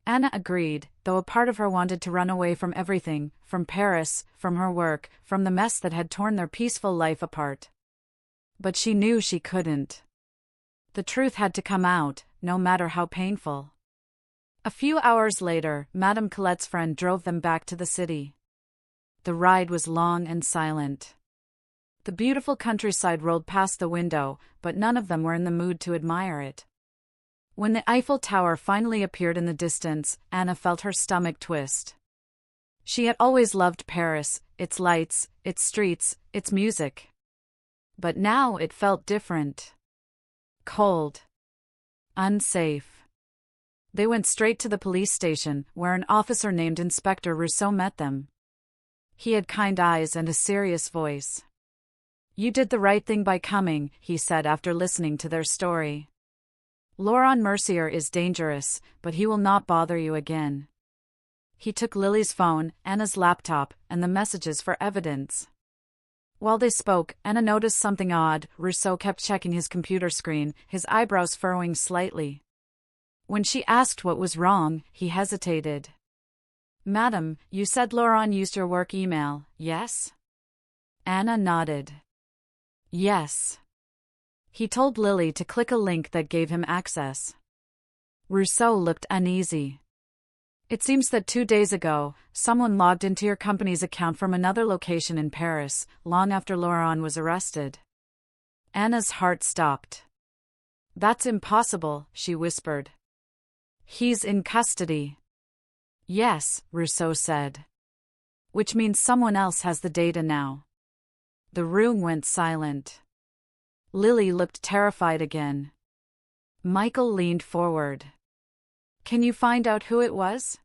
A: Anna agreed, though a part of her wanted to run away from everything, from Paris, from her work, from the mess that had torn their peaceful life apart. But she knew she couldn't. The truth had to come out, no matter how painful. A few hours later, Madame Colette's friend drove them back to the city. The ride was long and silent. The beautiful countryside rolled past the window, but none of them were in the mood to admire it. When the Eiffel Tower finally appeared in the distance, Anna felt her stomach twist. She had always loved Paris, its lights, its streets, its music. But now it felt different. Cold. Unsafe. They went straight to the police station, where an officer named Inspector Rousseau met them. He had kind eyes and a serious voice. "You did the right thing by coming," he said after listening to their story. "Laurent Mercier is dangerous, but he will not bother you again." He took Lily's phone, Anna's laptop, and the messages for evidence. While they spoke, Anna noticed something odd. Rousseau kept checking his computer screen, his eyebrows furrowing slightly. When she asked what was wrong, he hesitated. "Madam, you said Laurent used your work email, yes?" Anna nodded. "Yes." He told Lily to click a link that gave him access. Rousseau looked uneasy. "It seems that 2 days ago, someone logged into your company's account from another location in Paris, long after Laurent was arrested." Anna's heart stopped. "That's impossible," she whispered. "He's in custody." "Yes," Rousseau said. "Which means someone else has the data now." The room went silent. Lily looked terrified again. Michael leaned forward. "Can you find out who it was?"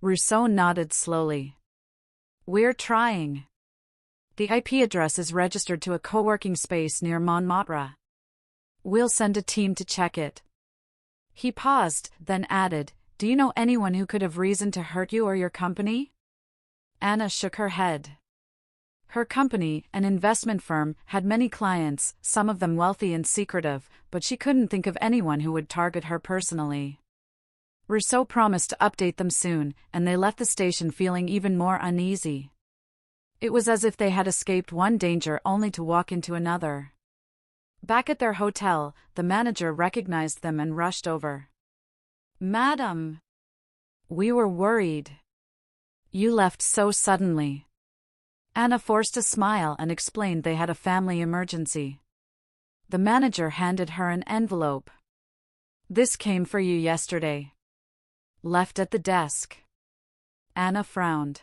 A: Rousseau nodded slowly. "We're trying. The IP address is registered to a co-working space near Montmartre. We'll send a team to check it." He paused, then added, "Do you know anyone who could have reason to hurt you or your company?" Anna shook her head. Her company, an investment firm, had many clients, some of them wealthy and secretive, but she couldn't think of anyone who would target her personally. Rousseau promised to update them soon, and they left the station feeling even more uneasy. It was as if they had escaped one danger only to walk into another. Back at their hotel, the manager recognized them and rushed over. "Madam, we were worried. You left so suddenly." Anna forced a smile and explained they had a family emergency. The manager handed her an envelope. "This came for you yesterday. Left at the desk." Anna frowned.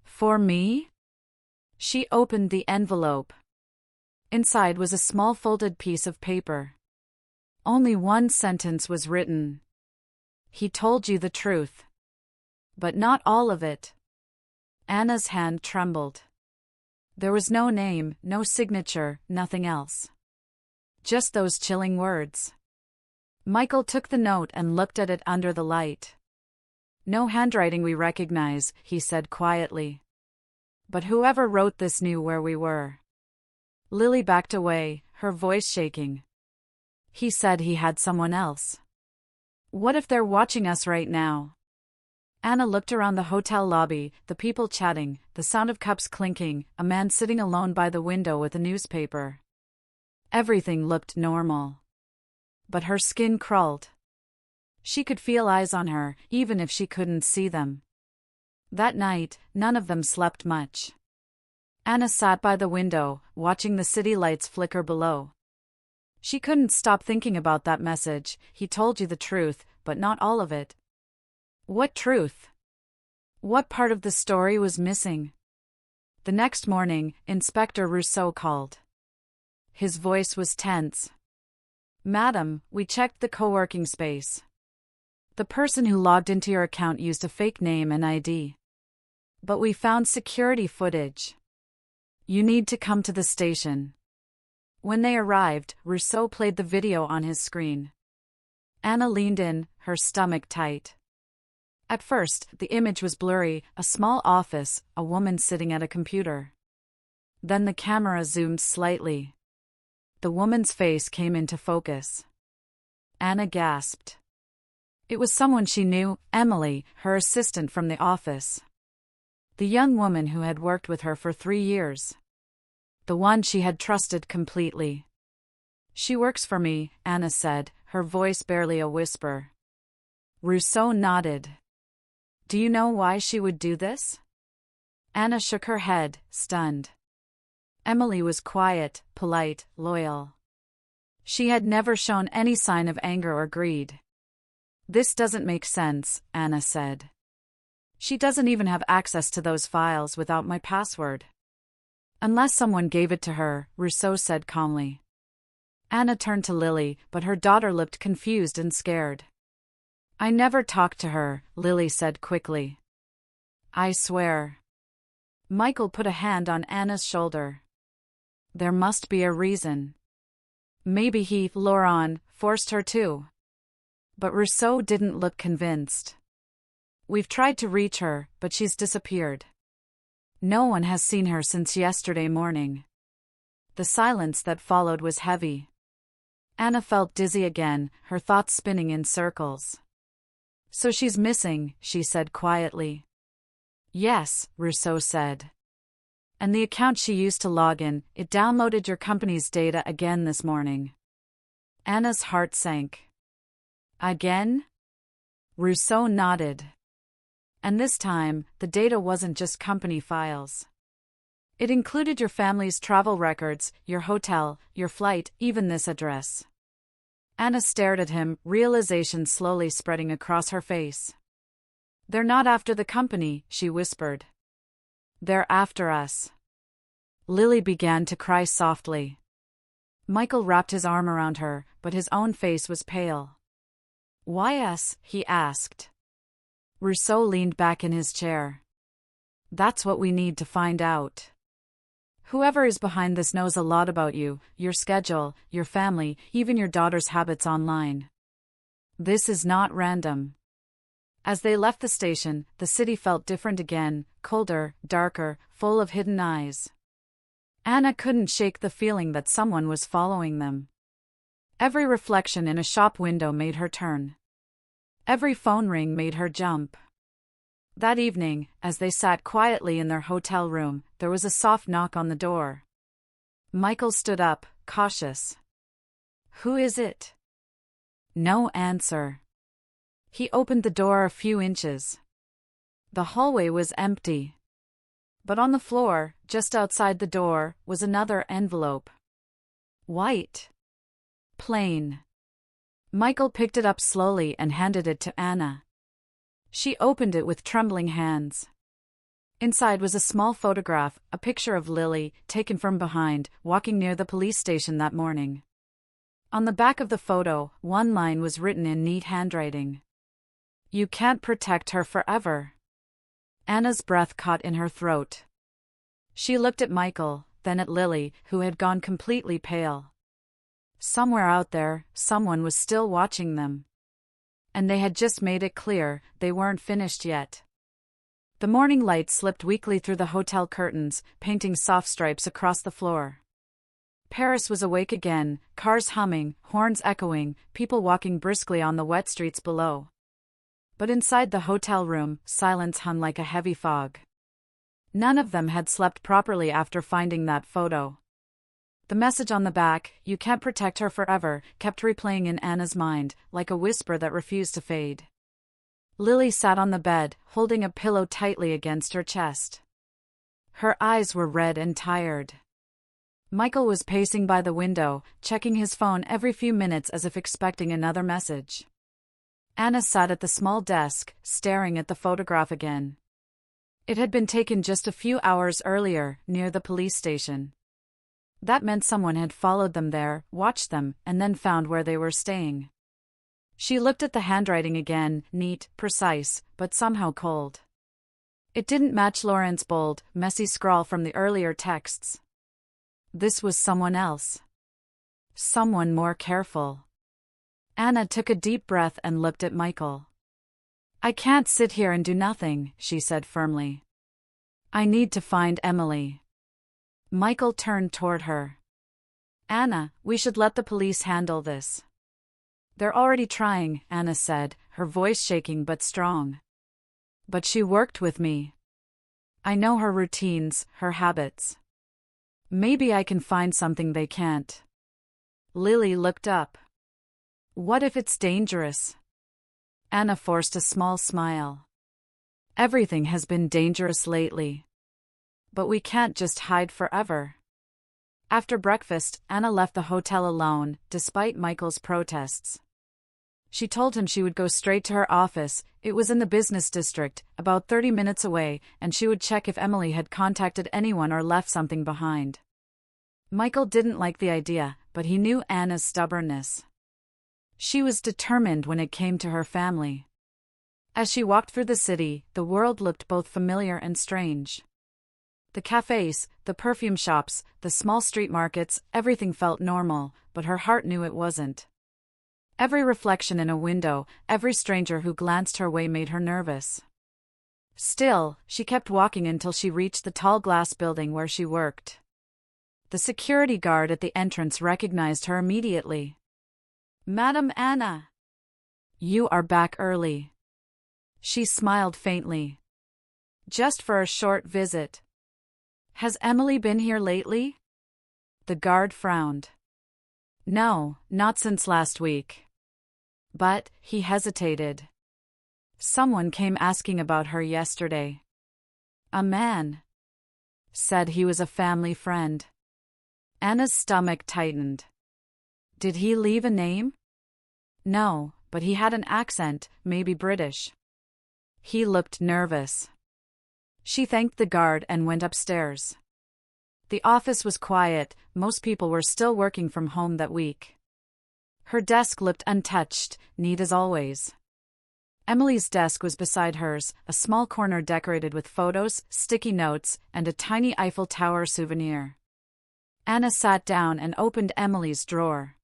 A: "For me?" She opened the envelope. Inside was a small folded piece of paper. Only one sentence was written. "He told you the truth. But not all of it." Anna's hand trembled. There was no name, no signature, nothing else. Just those chilling words. Michael took the note and looked at it under the light. "No handwriting we recognize," he said quietly. "But whoever wrote this knew where we were." Lily backed away, her voice shaking. "He said he had someone else. What if they're watching us right now?" Anna looked around the hotel lobby, the people chatting, the sound of cups clinking, a man sitting alone by the window with a newspaper. Everything looked normal. But her skin crawled. She could feel eyes on her, even if she couldn't see them. That night, none of them slept much. Anna sat by the window, watching the city lights flicker below. She couldn't stop thinking about that message. "He told you the truth, but not all of it." What truth? What part of the story was missing? The next morning, Inspector Rousseau called. His voice was tense. "Madam, we checked the co-working space. The person who logged into your account used a fake name and ID. But we found security footage. You need to come to the station." When they arrived, Rousseau played the video on his screen. Anna leaned in, her stomach tight. At first, the image was blurry, a small office, a woman sitting at a computer. Then the camera zoomed slightly. The woman's face came into focus. Anna gasped. It was someone she knew, Emily, her assistant from the office. The young woman who had worked with her for 3 years. The one she had trusted completely. "She works for me," Anna said, her voice barely a whisper. Rousseau nodded. "Do you know why she would do this?" Anna shook her head, stunned. Emily was quiet, polite, loyal. She had never shown any sign of anger or greed. "This doesn't make sense," Anna said. "She doesn't even have access to those files without my password." "Unless someone gave it to her," Rousseau said calmly. Anna turned to Lily, but her daughter looked confused and scared. "I never talked to her," Lily said quickly. "I swear." Michael put a hand on Anna's shoulder. "There must be a reason. Maybe he, Laurent, forced her to." But Rousseau didn't look convinced. "We've tried to reach her, but she's disappeared. No one has seen her since yesterday morning." The silence that followed was heavy. Anna felt dizzy again, her thoughts spinning in circles. "So she's missing," she said quietly. "Yes," Rousseau said. "And the account she used to log in, it downloaded your company's data again this morning." Anna's heart sank. "Again?" Rousseau nodded. "And this time, the data wasn't just company files. It included your family's travel records, your hotel, your flight, even this address." Anna stared at him, realization slowly spreading across her face. "They're not after the company," she whispered. "They're after us." Lily began to cry softly. Michael wrapped his arm around her, but his own face was pale. "Why us?" he asked. Rousseau leaned back in his chair. "That's what we need to find out. Whoever is behind this knows a lot about you, your schedule, your family, even your daughter's habits online. This is not random." As they left the station, the city felt different again, colder, darker, full of hidden eyes. Anna couldn't shake the feeling that someone was following them. Every reflection in a shop window made her turn. Every phone ring made her jump. That evening, as they sat quietly in their hotel room, there was a soft knock on the door. Michael stood up, cautious. "Who is it?" No answer. He opened the door a few inches. The hallway was empty. But on the floor, just outside the door, was another envelope. White. Plain. Michael picked it up slowly and handed it to Anna. She opened it with trembling hands. Inside was a small photograph, a picture of Lily, taken from behind, walking near the police station that morning. On the back of the photo, one line was written in neat handwriting. "You can't protect her forever." Anna's breath caught in her throat. She looked at Michael, then at Lily, who had gone completely pale. Somewhere out there, someone was still watching them. And they had just made it clear they weren't finished yet. The morning light slipped weakly through the hotel curtains, painting soft stripes across the floor. Paris was awake again, cars humming, horns echoing, people walking briskly on the wet streets below. But inside the hotel room, silence hung like a heavy fog. None of them had slept properly after finding that photo. The message on the back, "You can't protect her forever," kept replaying in Anna's mind, like a whisper that refused to fade. Lily sat on the bed, holding a pillow tightly against her chest. Her eyes were red and tired. Michael was pacing by the window, checking his phone every few minutes as if expecting another message. Anna sat at the small desk, staring at the photograph again. It had been taken just a few hours earlier, near the police station. That meant someone had followed them there, watched them, and then found where they were staying. She looked at the handwriting again, neat, precise, but somehow cold. It didn't match Lauren's bold, messy scrawl from the earlier texts. This was someone else. Someone more careful. Anna took a deep breath and looked at Michael. "I can't sit here and do nothing," she said firmly. "I need to find Emily." Michael turned toward her. "Anna, we should let the police handle this." "They're already trying," Anna said, her voice shaking but strong. "But she worked with me. I know her routines, her habits. Maybe I can find something they can't." Lily looked up. "What if it's dangerous?" Anna forced a small smile. "Everything has been dangerous lately. But we can't just hide forever." After breakfast, Anna left the hotel alone, despite Michael's protests. She told him she would go straight to her office. It was in the business district, about 30 minutes away, and she would check if Emily had contacted anyone or left something behind. Michael didn't like the idea, but he knew Anna's stubbornness. She was determined when it came to her family. As she walked through the city, the world looked both familiar and strange. The cafes, the perfume shops, the small street markets, everything felt normal, but her heart knew it wasn't. Every reflection in a window, every stranger who glanced her way made her nervous. Still, she kept walking until she reached the tall glass building where she worked. The security guard at the entrance recognized her immediately. "Madam Anna. You are back early." She smiled faintly. "Just for a short visit. Has Emily been here lately?" The guard frowned. "No, not since last week." But, he hesitated. "Someone came asking about her yesterday. A man. Said he was a family friend." Anna's stomach tightened. "Did he leave a name?" "No, but he had an accent, maybe British." He looked nervous. She thanked the guard and went upstairs. The office was quiet, most people were still working from home that week. Her desk looked untouched, neat as always. Emily's desk was beside hers, a small corner decorated with photos, sticky notes, and a tiny Eiffel Tower souvenir. Anna sat down and opened Emily's drawer.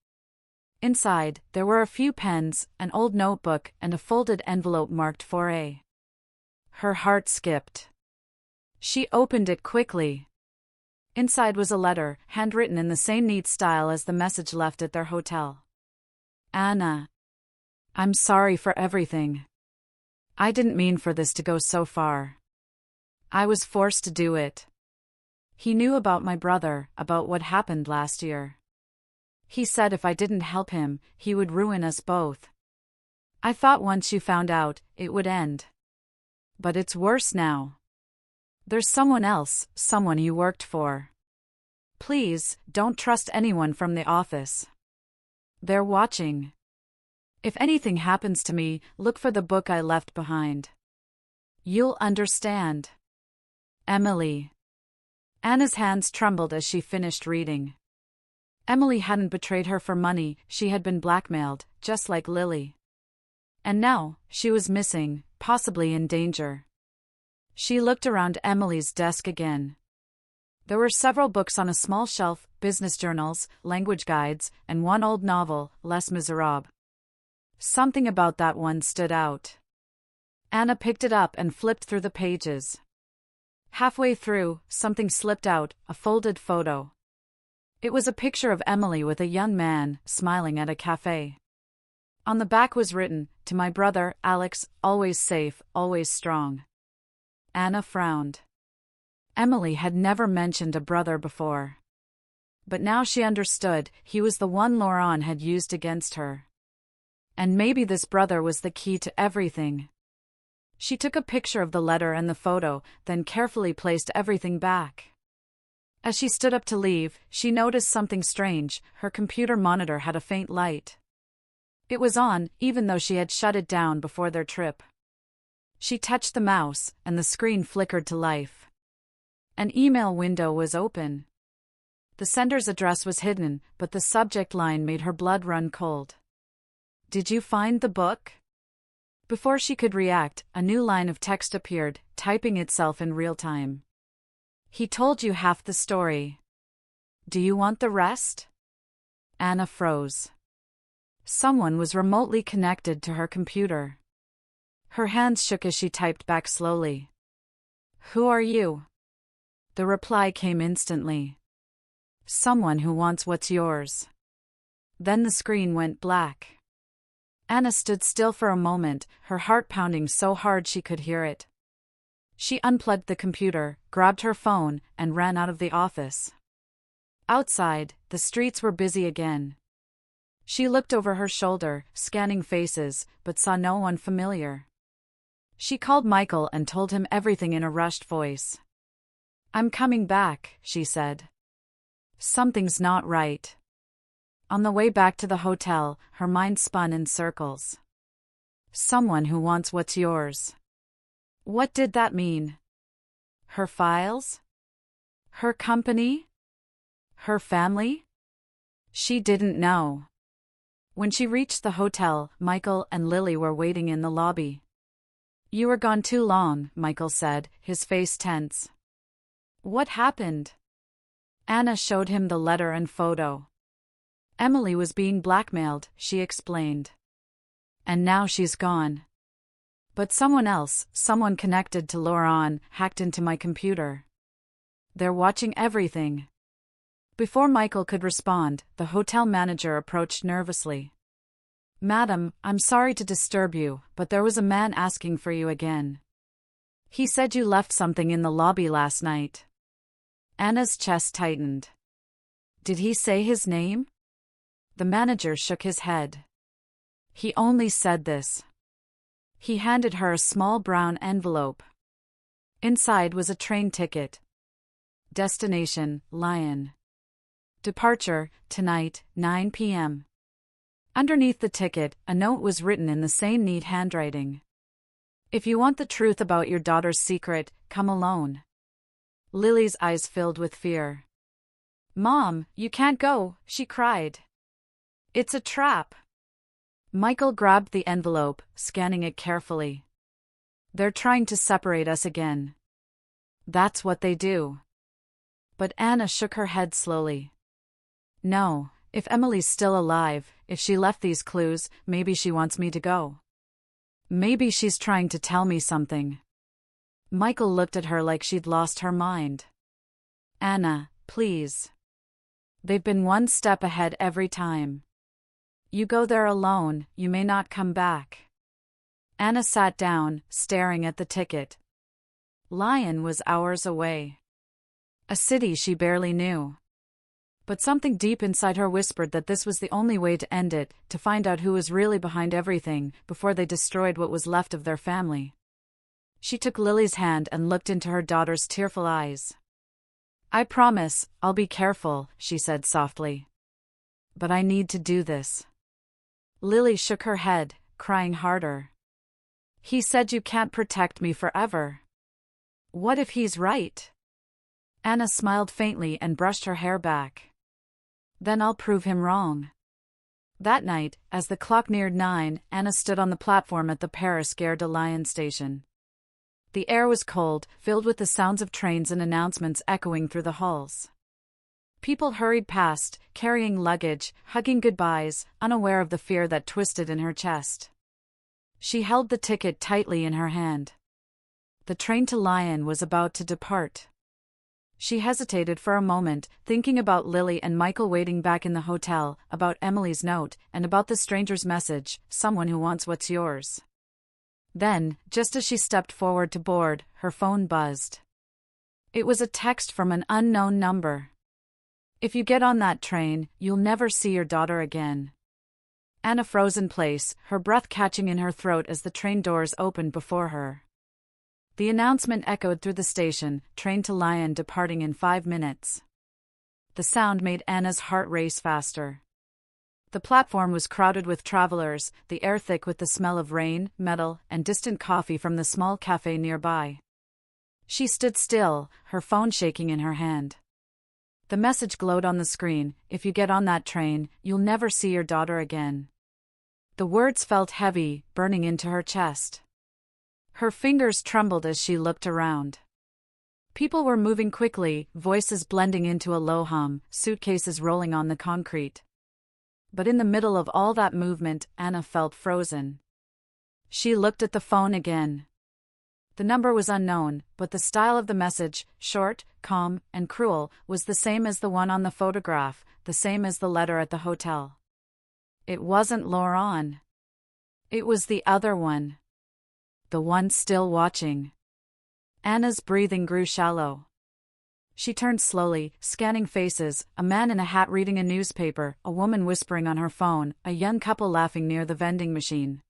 A: Inside, there were a few pens, an old notebook, and a folded envelope marked 4A. Her heart skipped. She opened it quickly. Inside was a letter, handwritten in the same neat style as the message left at their hotel. "Anna. I'm sorry for everything. I didn't mean for this to go so far. I was forced to do it. He knew about my brother, about what happened last year. He said if I didn't help him, he would ruin us both. I thought once you found out, it would end. But it's worse now. There's someone else, someone you worked for. Please, don't trust anyone from the office. They're watching. If anything happens to me, look for the book I left behind. You'll understand. Emily. Anna's hands trembled as she finished reading. Emily hadn't betrayed her for money, she had been blackmailed, just like Lily. And now, she was missing, possibly in danger. She looked around Emily's desk again. There were several books on a small shelf, business journals, language guides, and one old novel, Les Miserables. Something about that one stood out. Anna picked it up and flipped through the pages. Halfway through, something slipped out, a folded photo. It was a picture of Emily with a young man, smiling at a cafe. On the back was written, "To my brother, Alex, always safe, always strong." Anna frowned. Emily had never mentioned a brother before. But now she understood, he was the one Laurent had used against her. And maybe this brother was the key to everything. She took a picture of the letter and the photo, then carefully placed everything back. As she stood up to leave, she noticed something strange. Her computer monitor had a faint light. It was on, even though she had shut it down before their trip. She touched the mouse, and the screen flickered to life. An email window was open. The sender's address was hidden, but the subject line made her blood run cold. "Did you find the book?" Before she could react, a new line of text appeared, typing itself in real time. "He told you half the story. Do you want the rest?" Anna froze. Someone was remotely connected to her computer. Her hands shook as she typed back slowly. "Who are you?" The reply came instantly. "Someone who wants what's yours." Then the screen went black. Anna stood still for a moment, her heart pounding so hard she could hear it. She unplugged the computer, grabbed her phone, and ran out of the office. Outside, the streets were busy again. She looked over her shoulder, scanning faces, but saw no one familiar. She called Michael and told him everything in a rushed voice. "I'm coming back," she said. "Something's not right." On the way back to the hotel, her mind spun in circles. Someone who wants what's yours. What did that mean? Her files? Her company? Her family? She didn't know. When she reached the hotel, Michael and Lily were waiting in the lobby. "You were gone too long," Michael said, his face tense. "What happened?" Anna showed him the letter and photo. Emily was being blackmailed, she explained. And now she's gone. But someone else, someone connected to Laurent, hacked into my computer. They're watching everything. Before Michael could respond, the hotel manager approached nervously. "Madam, I'm sorry to disturb you, but there was a man asking for you again. He said you left something in the lobby last night." Anna's chest tightened. "Did he say his name?" The manager shook his head. "He only said this." He handed her a small brown envelope. Inside was a train ticket. Destination, Lyon. Departure, tonight, 9 p.m. Underneath the ticket, a note was written in the same neat handwriting. "If you want the truth about your daughter's secret, come alone." Lily's eyes filled with fear. "Mom, you can't go," she cried. "It's a trap." Michael grabbed the envelope, scanning it carefully. "They're trying to separate us again." "That's what they do." But Anna shook her head slowly. "No, if Emily's still alive, if she left these clues, maybe she wants me to go. Maybe she's trying to tell me something." Michael looked at her like she'd lost her mind. "Anna, please. They've been one step ahead every time. You go there alone, you may not come back. Anna sat down, staring at the ticket. Lyon was hours away. A city she barely knew. But something deep inside her whispered that this was the only way to end it, to find out who was really behind everything, before they destroyed what was left of their family. She took Lily's hand and looked into her daughter's tearful eyes. I promise, I'll be careful, she said softly. But I need to do this. Lily shook her head, crying harder. He said you can't protect me forever. What if he's right? Anna smiled faintly and brushed her hair back. Then I'll prove him wrong. That night, as the clock neared 9, Anna stood on the platform at the Paris Gare de Lyon station. The air was cold, filled with the sounds of trains and announcements echoing through the halls. People hurried past, carrying luggage, hugging goodbyes, unaware of the fear that twisted in her chest. She held the ticket tightly in her hand. The train to Lyon was about to depart. She hesitated for a moment, thinking about Lily and Michael waiting back in the hotel, about Emily's note, and about the stranger's message, someone who wants what's yours. Then, just as she stepped forward to board, her phone buzzed. It was a text from an unknown number. If you get on that train, you'll never see your daughter again. Anna froze in place, her breath catching in her throat as the train doors opened before her. The announcement echoed through the station, train to Lyon departing in 5 minutes. The sound made Anna's heart race faster. The platform was crowded with travelers, the air thick with the smell of rain, metal, and distant coffee from the small cafe nearby. She stood still, her phone shaking in her hand. The message glowed on the screen, if you get on that train, you'll never see your daughter again. The words felt heavy, burning into her chest. Her fingers trembled as she looked around. People were moving quickly, voices blending into a low hum, suitcases rolling on the concrete. But in the middle of all that movement, Anna felt frozen. She looked at the phone again. The number was unknown, but the style of the message, short, calm, and cruel, was the same as the one on the photograph, the same as the letter at the hotel. It wasn't Laurent. It was the other one. The one still watching. Anna's breathing grew shallow. She turned slowly, scanning faces, a man in a hat reading a newspaper, a woman whispering on her phone, a young couple laughing near the vending machine.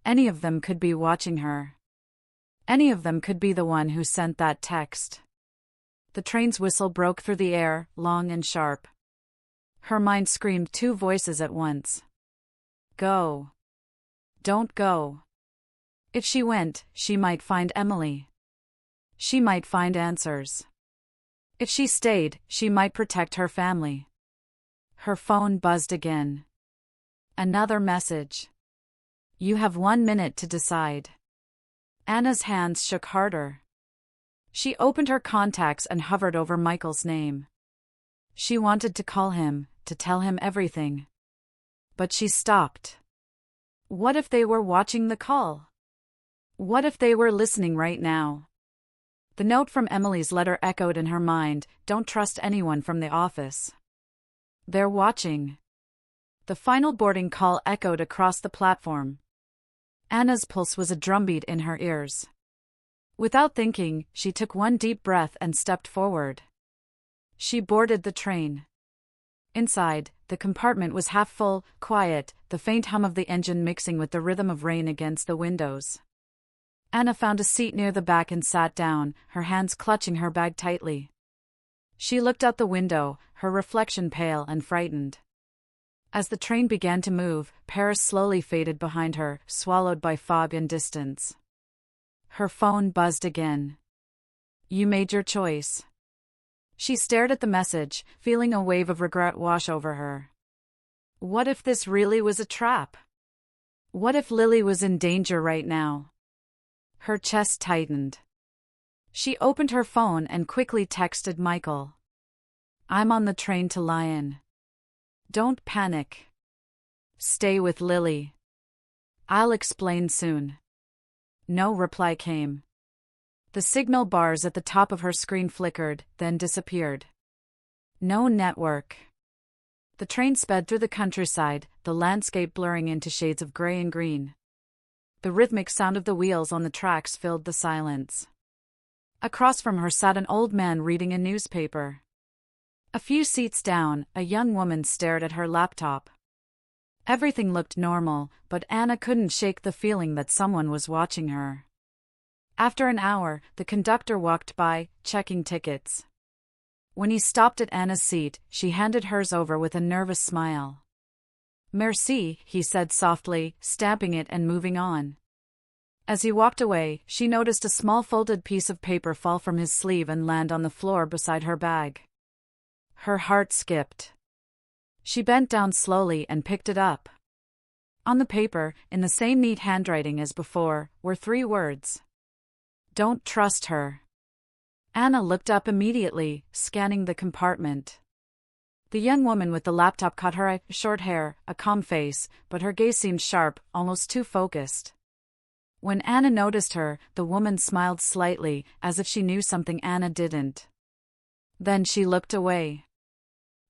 A: Any of them could be watching her. Any of them could be the one who sent that text. The train's whistle broke through the air, long and sharp. Her mind screamed 2 voices at once. Go. Don't go. If she went, she might find Emily. She might find answers. If she stayed, she might protect her family. Her phone buzzed again. Another message. You have 1 minute to decide. Anna's hands shook harder. She opened her contacts and hovered over Michael's name. She wanted to call him, to tell him everything. But she stopped. What if they were watching the call? What if they were listening right now? The note from Emily's letter echoed in her mind, don't trust anyone from the office. They're watching. The final boarding call echoed across the platform. Anna's pulse was a drumbeat in her ears. Without thinking, she took 1 deep breath and stepped forward. She boarded the train. Inside, the compartment was half full, quiet, the faint hum of the engine mixing with the rhythm of rain against the windows. Anna found a seat near the back and sat down, her hands clutching her bag tightly. She looked out the window, her reflection pale and frightened. As the train began to move, Paris slowly faded behind her, swallowed by fog and distance. Her phone buzzed again. You made your choice. She stared at the message, feeling a wave of regret wash over her. What if this really was a trap? What if Lily was in danger right now? Her chest tightened. She opened her phone and quickly texted Michael. I'm on the train to Lyon. Don't panic. Stay with Lily. I'll explain soon. No reply came. The signal bars at the top of her screen flickered, then disappeared. No network. The train sped through the countryside, the landscape blurring into shades of gray and green. The rhythmic sound of the wheels on the tracks filled the silence. Across from her sat an old man reading a newspaper. A few seats down, a young woman stared at her laptop. Everything looked normal, but Anna couldn't shake the feeling that someone was watching her. After an hour, the conductor walked by, checking tickets. When he stopped at Anna's seat, she handed hers over with a nervous smile. "Merci," he said softly, stamping it and moving on. As he walked away, she noticed a small folded piece of paper fall from his sleeve and land on the floor beside her bag. Her heart skipped. She bent down slowly and picked it up. On the paper, in the same neat handwriting as before, were 3 words. "Don't trust her." Anna looked up immediately, scanning the compartment. The young woman with the laptop caught her eye, short hair, a calm face, but her gaze seemed sharp, almost too focused. When Anna noticed her, the woman smiled slightly, as if she knew something Anna didn't. Then she looked away.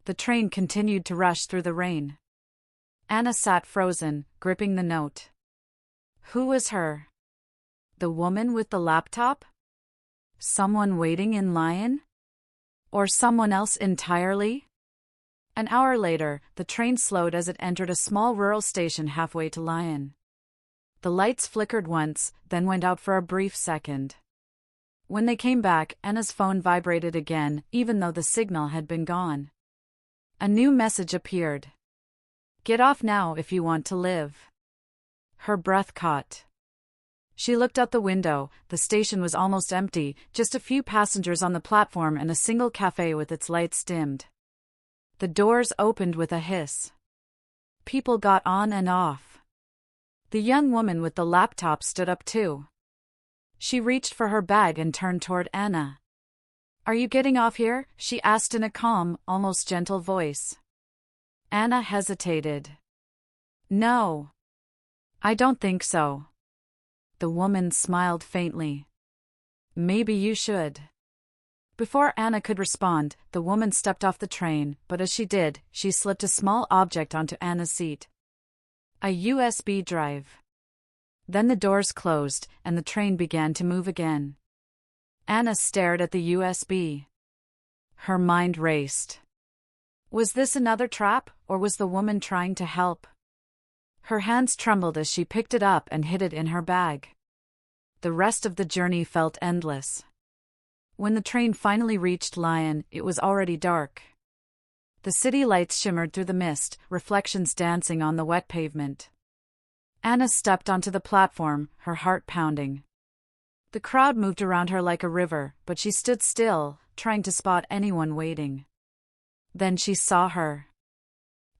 A: The train continued to rush through the rain. Anna sat frozen, gripping the note. Who was her? The woman with the laptop? Someone waiting in line? Or someone else entirely? An hour later, the train slowed as it entered a small rural station halfway to Lyon. The lights flickered once, then went out for a brief second. When they came back, Anna's phone vibrated again, even though the signal had been gone. A new message appeared. "Get off now if you want to live." Her breath caught. She looked out the window. The station was almost empty, just a few passengers on the platform and a single cafe with its lights dimmed. The doors opened with a hiss. People got on and off. The young woman with the laptop stood up too. She reached for her bag and turned toward Anna. "Are you getting off here?" she asked in a calm, almost gentle voice. Anna hesitated. "No. I don't think so." The woman smiled faintly. "Maybe you should." Before Anna could respond, the woman stepped off the train, but as she did, she slipped a small object onto Anna's seat. A USB drive. Then the doors closed, and the train began to move again. Anna stared at the USB. Her mind raced. Was this another trap, or was the woman trying to help? Her hands trembled as she picked it up and hid it in her bag. The rest of the journey felt endless. When the train finally reached Lyon, it was already dark. The city lights shimmered through the mist, reflections dancing on the wet pavement. Anna stepped onto the platform, her heart pounding. The crowd moved around her like a river, but she stood still, trying to spot anyone waiting. Then she saw her.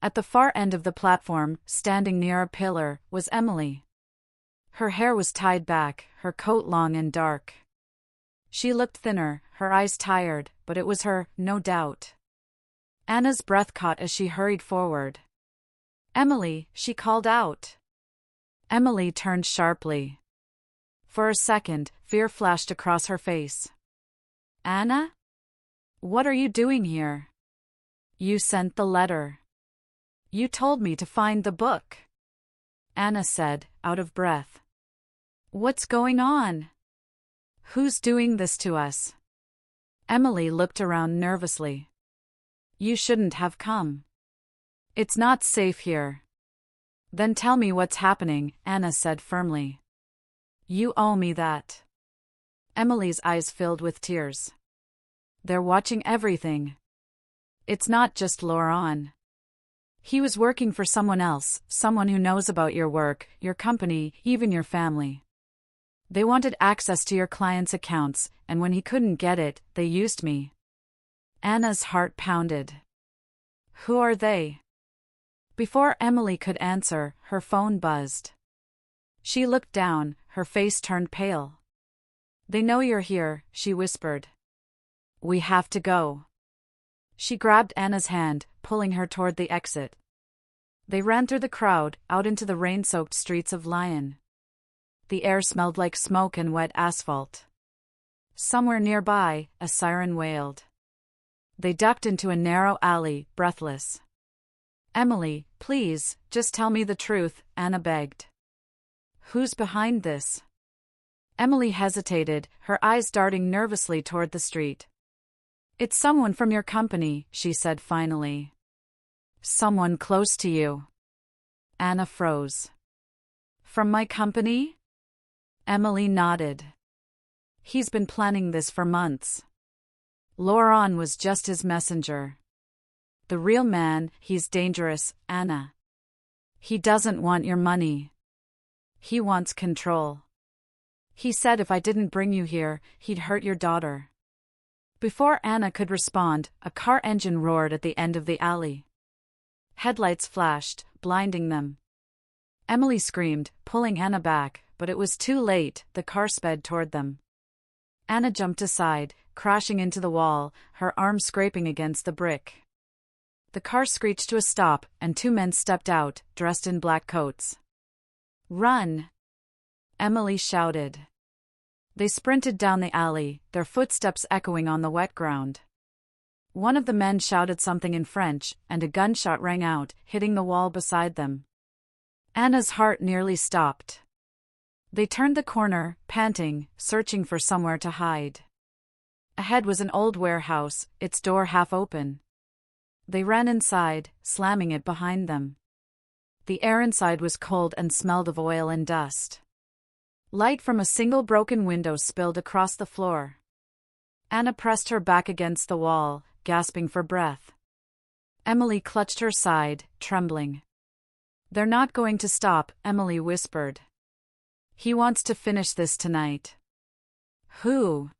A: At the far end of the platform, standing near a pillar, was Emily. Her hair was tied back, her coat long and dark. She looked thinner, her eyes tired, but it was her, no doubt. Anna's breath caught as she hurried forward. "Emily," she called out. Emily turned sharply. For a second, fear flashed across her face. "Anna? What are you doing here?" "You sent the letter. You told me to find the book," Anna said, out of breath. "What's going on? Who's doing this to us?" Emily looked around nervously. "You shouldn't have come. It's not safe here." "Then tell me what's happening," Anna said firmly. "You owe me that." Emily's eyes filled with tears. "They're watching everything. It's not just Laurent. He was working for someone else, someone who knows about your work, your company, even your family. They wanted access to your clients' accounts, and when he couldn't get it, they used me." Anna's heart pounded. "Who are they?" Before Emily could answer, her phone buzzed. She looked down, her face turned pale. "They know you're here," she whispered. "We have to go." She grabbed Anna's hand, pulling her toward the exit. They ran through the crowd, out into the rain-soaked streets of Lyon. The air smelled like smoke and wet asphalt. Somewhere nearby, a siren wailed. They ducked into a narrow alley, breathless. Emily, please, just tell me the truth, Anna begged. Who's behind this? Emily hesitated, her eyes darting nervously toward the street. It's someone from your company, she said finally. Someone close to you. Anna froze. From my company? Emily nodded. He's been planning this for months. Laurent was just his messenger. The real man, he's dangerous, Anna. He doesn't want your money. He wants control. He said if I didn't bring you here, he'd hurt your daughter. Before Anna could respond, a car engine roared at the end of the alley. Headlights flashed, blinding them. Emily screamed, pulling Anna back, but it was too late, the car sped toward them. Anna jumped aside, crashing into the wall, her arm scraping against the brick. The car screeched to a stop, and two men stepped out, dressed in black coats. Run! Emily shouted. They sprinted down the alley, their footsteps echoing on the wet ground. One of the men shouted something in French, and a gunshot rang out, hitting the wall beside them. Anna's heart nearly stopped. They turned the corner, panting, searching for somewhere to hide. Ahead was an old warehouse, its door half open. They ran inside, slamming it behind them. The air inside was cold and smelled of oil and dust. Light from a single broken window spilled across the floor. Anna pressed her back against the wall, gasping for breath. Emily clutched her side, trembling. They're not going to stop, Emily whispered. He wants to finish this tonight. Who?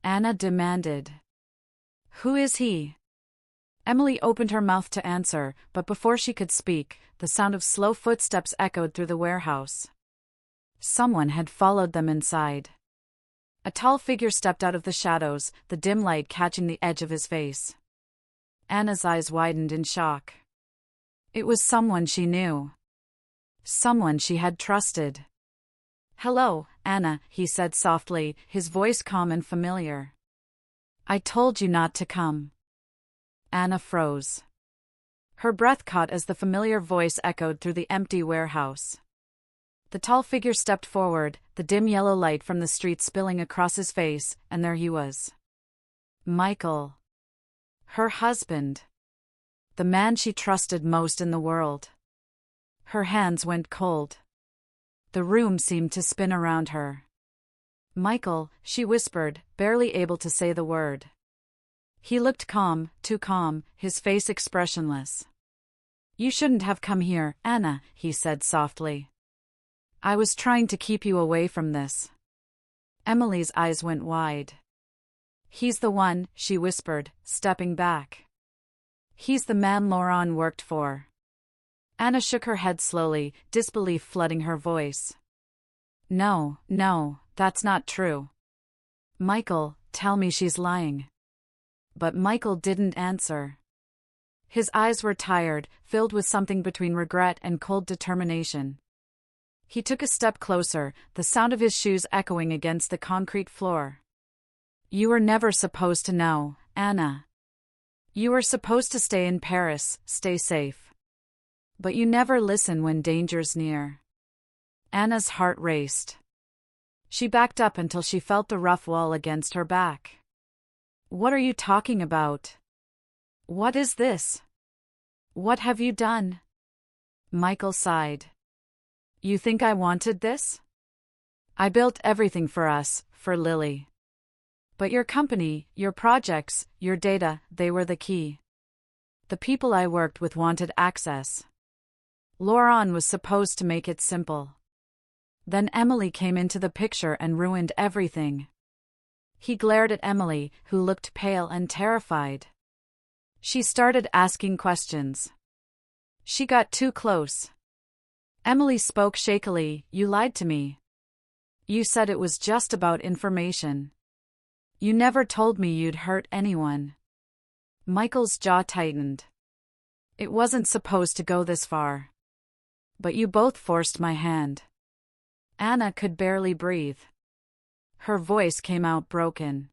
A: Anna demanded. Who is he? Emily opened her mouth to answer, but before she could speak, the sound of slow footsteps echoed through the warehouse. Someone had followed them inside. A tall figure stepped out of the shadows, the dim light catching the edge of his face. Anna's eyes widened in shock. It was someone she knew. Someone she had trusted. Hello, Anna, he said softly, his voice calm and familiar. I told you not to come. Anna froze. Her breath caught as the familiar voice echoed through the empty warehouse. The tall figure stepped forward, the dim yellow light from the street spilling across his face, and there he was. Michael. Her husband. The man she trusted most in the world. Her hands went cold. The room seemed to spin around her. Michael, she whispered, barely able to say the word. He looked calm, too calm, his face expressionless. You shouldn't have come here, Anna, he said softly. I was trying to keep you away from this. Emily's eyes went wide. He's the one, she whispered, stepping back. He's the man Laurent worked for. Anna shook her head slowly, disbelief flooding her voice. No, that's not true. Michael, tell me she's lying. But Michael didn't answer. His eyes were tired, filled with something between regret and cold determination. He took a step closer, the sound of his shoes echoing against the concrete floor. You were never supposed to know, Anna. You were supposed to stay in Paris, stay safe. But you never listen when danger's near. Anna's heart raced. She backed up until she felt the rough wall against her back. What are you talking about? What is this? What have you done? Michael sighed. You think I wanted this? I built everything for us, for Lily. But your company, your projects, your data, they were the key. The people I worked with wanted access. Laurent was supposed to make it simple. Then Emily came into the picture and ruined everything. He glared at Emily, who looked pale and terrified. She started asking questions. She got too close. Emily spoke shakily, You lied to me. You said it was just about information. You never told me you'd hurt anyone. Michael's jaw tightened. It wasn't supposed to go this far. But you both forced my hand. Anna could barely breathe. Her voice came out broken.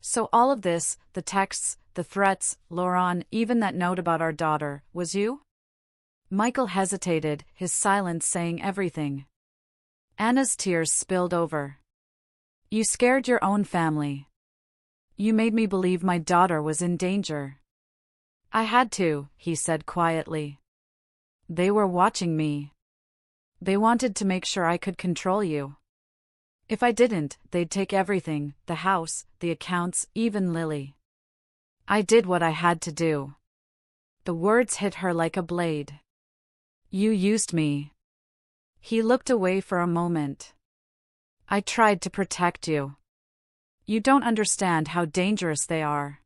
A: So all of this, the texts, the threats, Laurent, even that note about our daughter, was you? Michael hesitated, his silence saying everything. Anna's tears spilled over. You scared your own family. You made me believe my daughter was in danger. I had to, he said quietly. They were watching me. They wanted to make sure I could control you. If I didn't, they'd take everything, the house, the accounts, even Lily. I did what I had to do. The words hit her like a blade. You used me. He looked away for a moment. I tried to protect you. You don't understand how dangerous they are.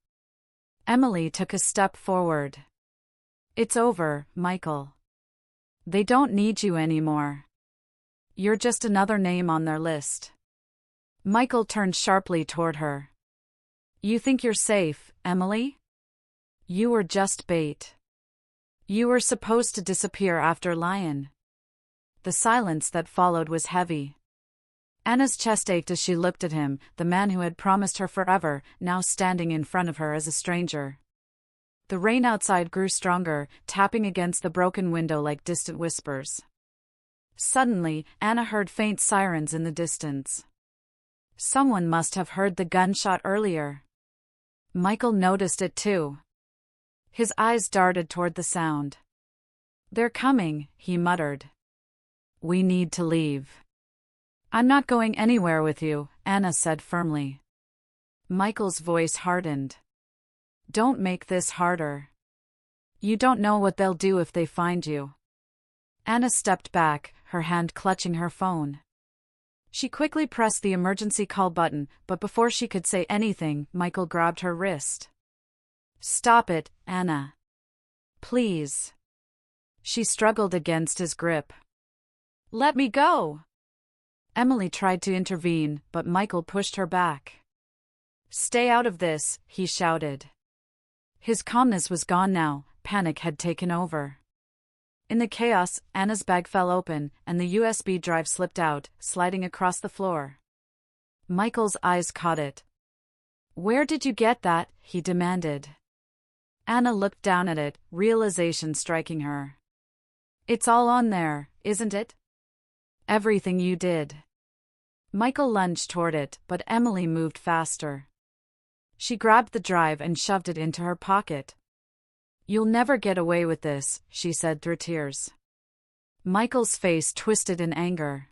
A: Emily took a step forward. It's over, Michael. They don't need you anymore. You're just another name on their list. Michael turned sharply toward her. You think you're safe, Emily? You were just bait. You were supposed to disappear after Lion. The silence that followed was heavy. Anna's chest ached as she looked at him, the man who had promised her forever, now standing in front of her as a stranger. The rain outside grew stronger, tapping against the broken window like distant whispers. Suddenly, Anna heard faint sirens in the distance. Someone must have heard the gunshot earlier. Michael noticed it too. His eyes darted toward the sound. They're coming, he muttered. We need to leave. I'm not going anywhere with you, Anna said firmly. Michael's voice hardened. Don't make this harder. You don't know what they'll do if they find you. Anna stepped back, her hand clutching her phone. She quickly pressed the emergency call button, but before she could say anything, Michael grabbed her wrist. Stop it, Anna. Please. She struggled against his grip. Let me go. Emily tried to intervene, but Michael pushed her back. Stay out of this, he shouted. His calmness was gone now, panic had taken over. In the chaos, Anna's bag fell open, and the USB drive slipped out, sliding across the floor. Michael's eyes caught it. Where did you get that? He demanded. Anna looked down at it, realization striking her. It's all on there, isn't it? Everything you did. Michael lunged toward it, but Emily moved faster. She grabbed the drive and shoved it into her pocket. You'll never get away with this, she said through tears. Michael's face twisted in anger.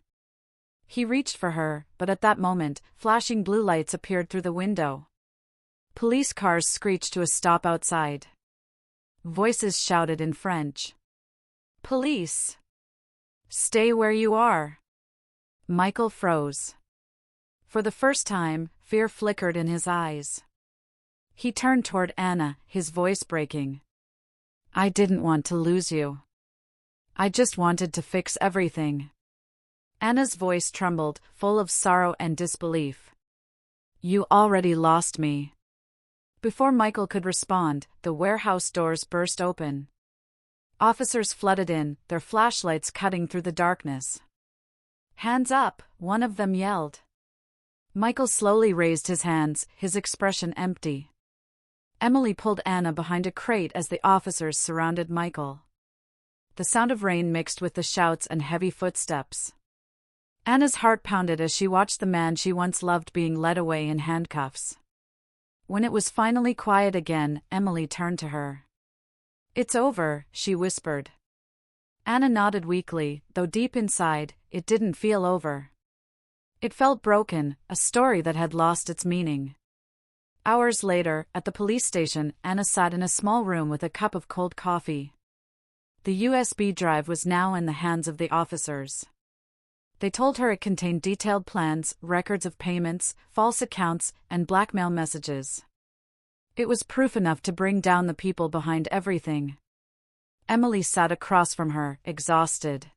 A: He reached for her, but at that moment, flashing blue lights appeared through the window. Police cars screeched to a stop outside. Voices shouted in French. Police! Stay where you are! Michael froze. For the first time, fear flickered in his eyes. He turned toward Anna, his voice breaking. I didn't want to lose you. I just wanted to fix everything. Anna's voice trembled, full of sorrow and disbelief. You already lost me. Before Michael could respond, the warehouse doors burst open. Officers flooded in, their flashlights cutting through the darkness. Hands up, one of them yelled. Michael slowly raised his hands, his expression empty. Emily pulled Anna behind a crate as the officers surrounded Michael. The sound of rain mixed with the shouts and heavy footsteps. Anna's heart pounded as she watched the man she once loved being led away in handcuffs. When it was finally quiet again, Emily turned to her. It's over, she whispered. Anna nodded weakly, though deep inside, it didn't feel over. It felt broken, a story that had lost its meaning. Hours later, at the police station, Anna sat in a small room with a cup of cold coffee. The USB drive was now in the hands of the officers. They told her it contained detailed plans, records of payments, false accounts, and blackmail messages. It was proof enough to bring down the people behind everything. Emily sat across from her, exhausted.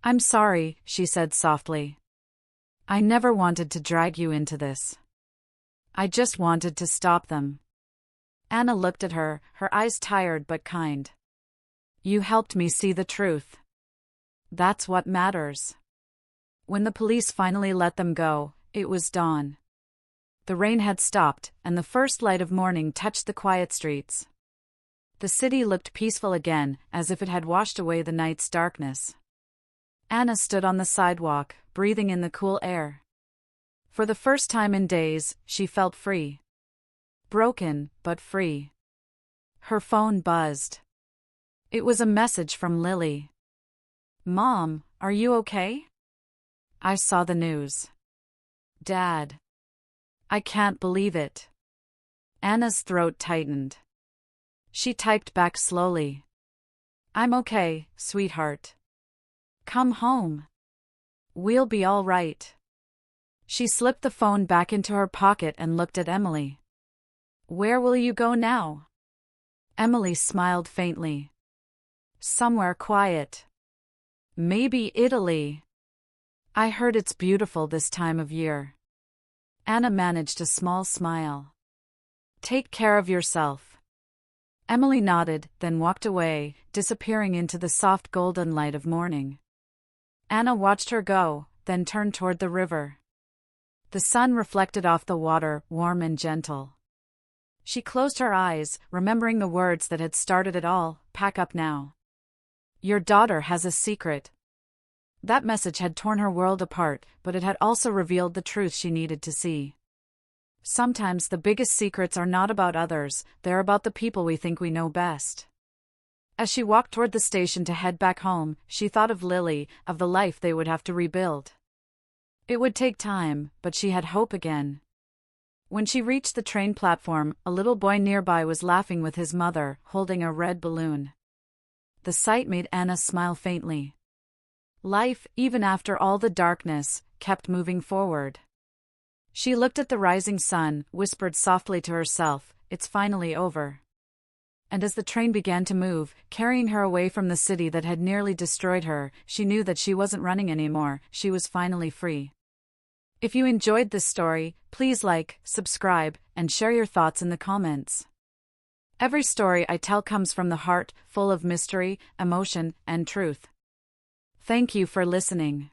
A: I'm sorry, she said softly. I never wanted to drag you into this. I just wanted to stop them. Anna looked at her, her eyes tired but kind. You helped me see the truth. That's what matters. When the police finally let them go, it was dawn. The rain had stopped, and the first light of morning touched the quiet streets. The city looked peaceful again, as if it had washed away the night's darkness. Anna stood on the sidewalk, breathing in the cool air. For the first time in days, she felt free. Broken, but free. Her phone buzzed. It was a message from Lily. "Mom, are you okay?" "I saw the news." "Dad. I can't believe it." Anna's throat tightened. She typed back slowly. "I'm okay, sweetheart. Come home. We'll be all right." She slipped the phone back into her pocket and looked at Emily. "Where will you go now?" Emily smiled faintly. "Somewhere quiet. Maybe Italy. I heard it's beautiful this time of year." Anna managed a small smile. "Take care of yourself." Emily nodded, then walked away, disappearing into the soft golden light of morning. Anna watched her go, then turned toward the river. The sun reflected off the water, warm and gentle. She closed her eyes, remembering the words that had started it all. "Pack up now. Your daughter has a secret." That message had torn her world apart, but it had also revealed the truth she needed to see. Sometimes the biggest secrets are not about others, they're about the people we think we know best. As she walked toward the station to head back home, she thought of Lily, of the life they would have to rebuild. It would take time, but she had hope again. When she reached the train platform, a little boy nearby was laughing with his mother, holding a red balloon. The sight made Anna smile faintly. Life, even after all the darkness, kept moving forward. She looked at the rising sun, whispered softly to herself, "It's finally over." And as the train began to move, carrying her away from the city that had nearly destroyed her, she knew that she wasn't running anymore, she was finally free. If you enjoyed this story, please like, subscribe, and share your thoughts in the comments. Every story I tell comes from the heart, full of mystery, emotion, and truth. Thank you for listening.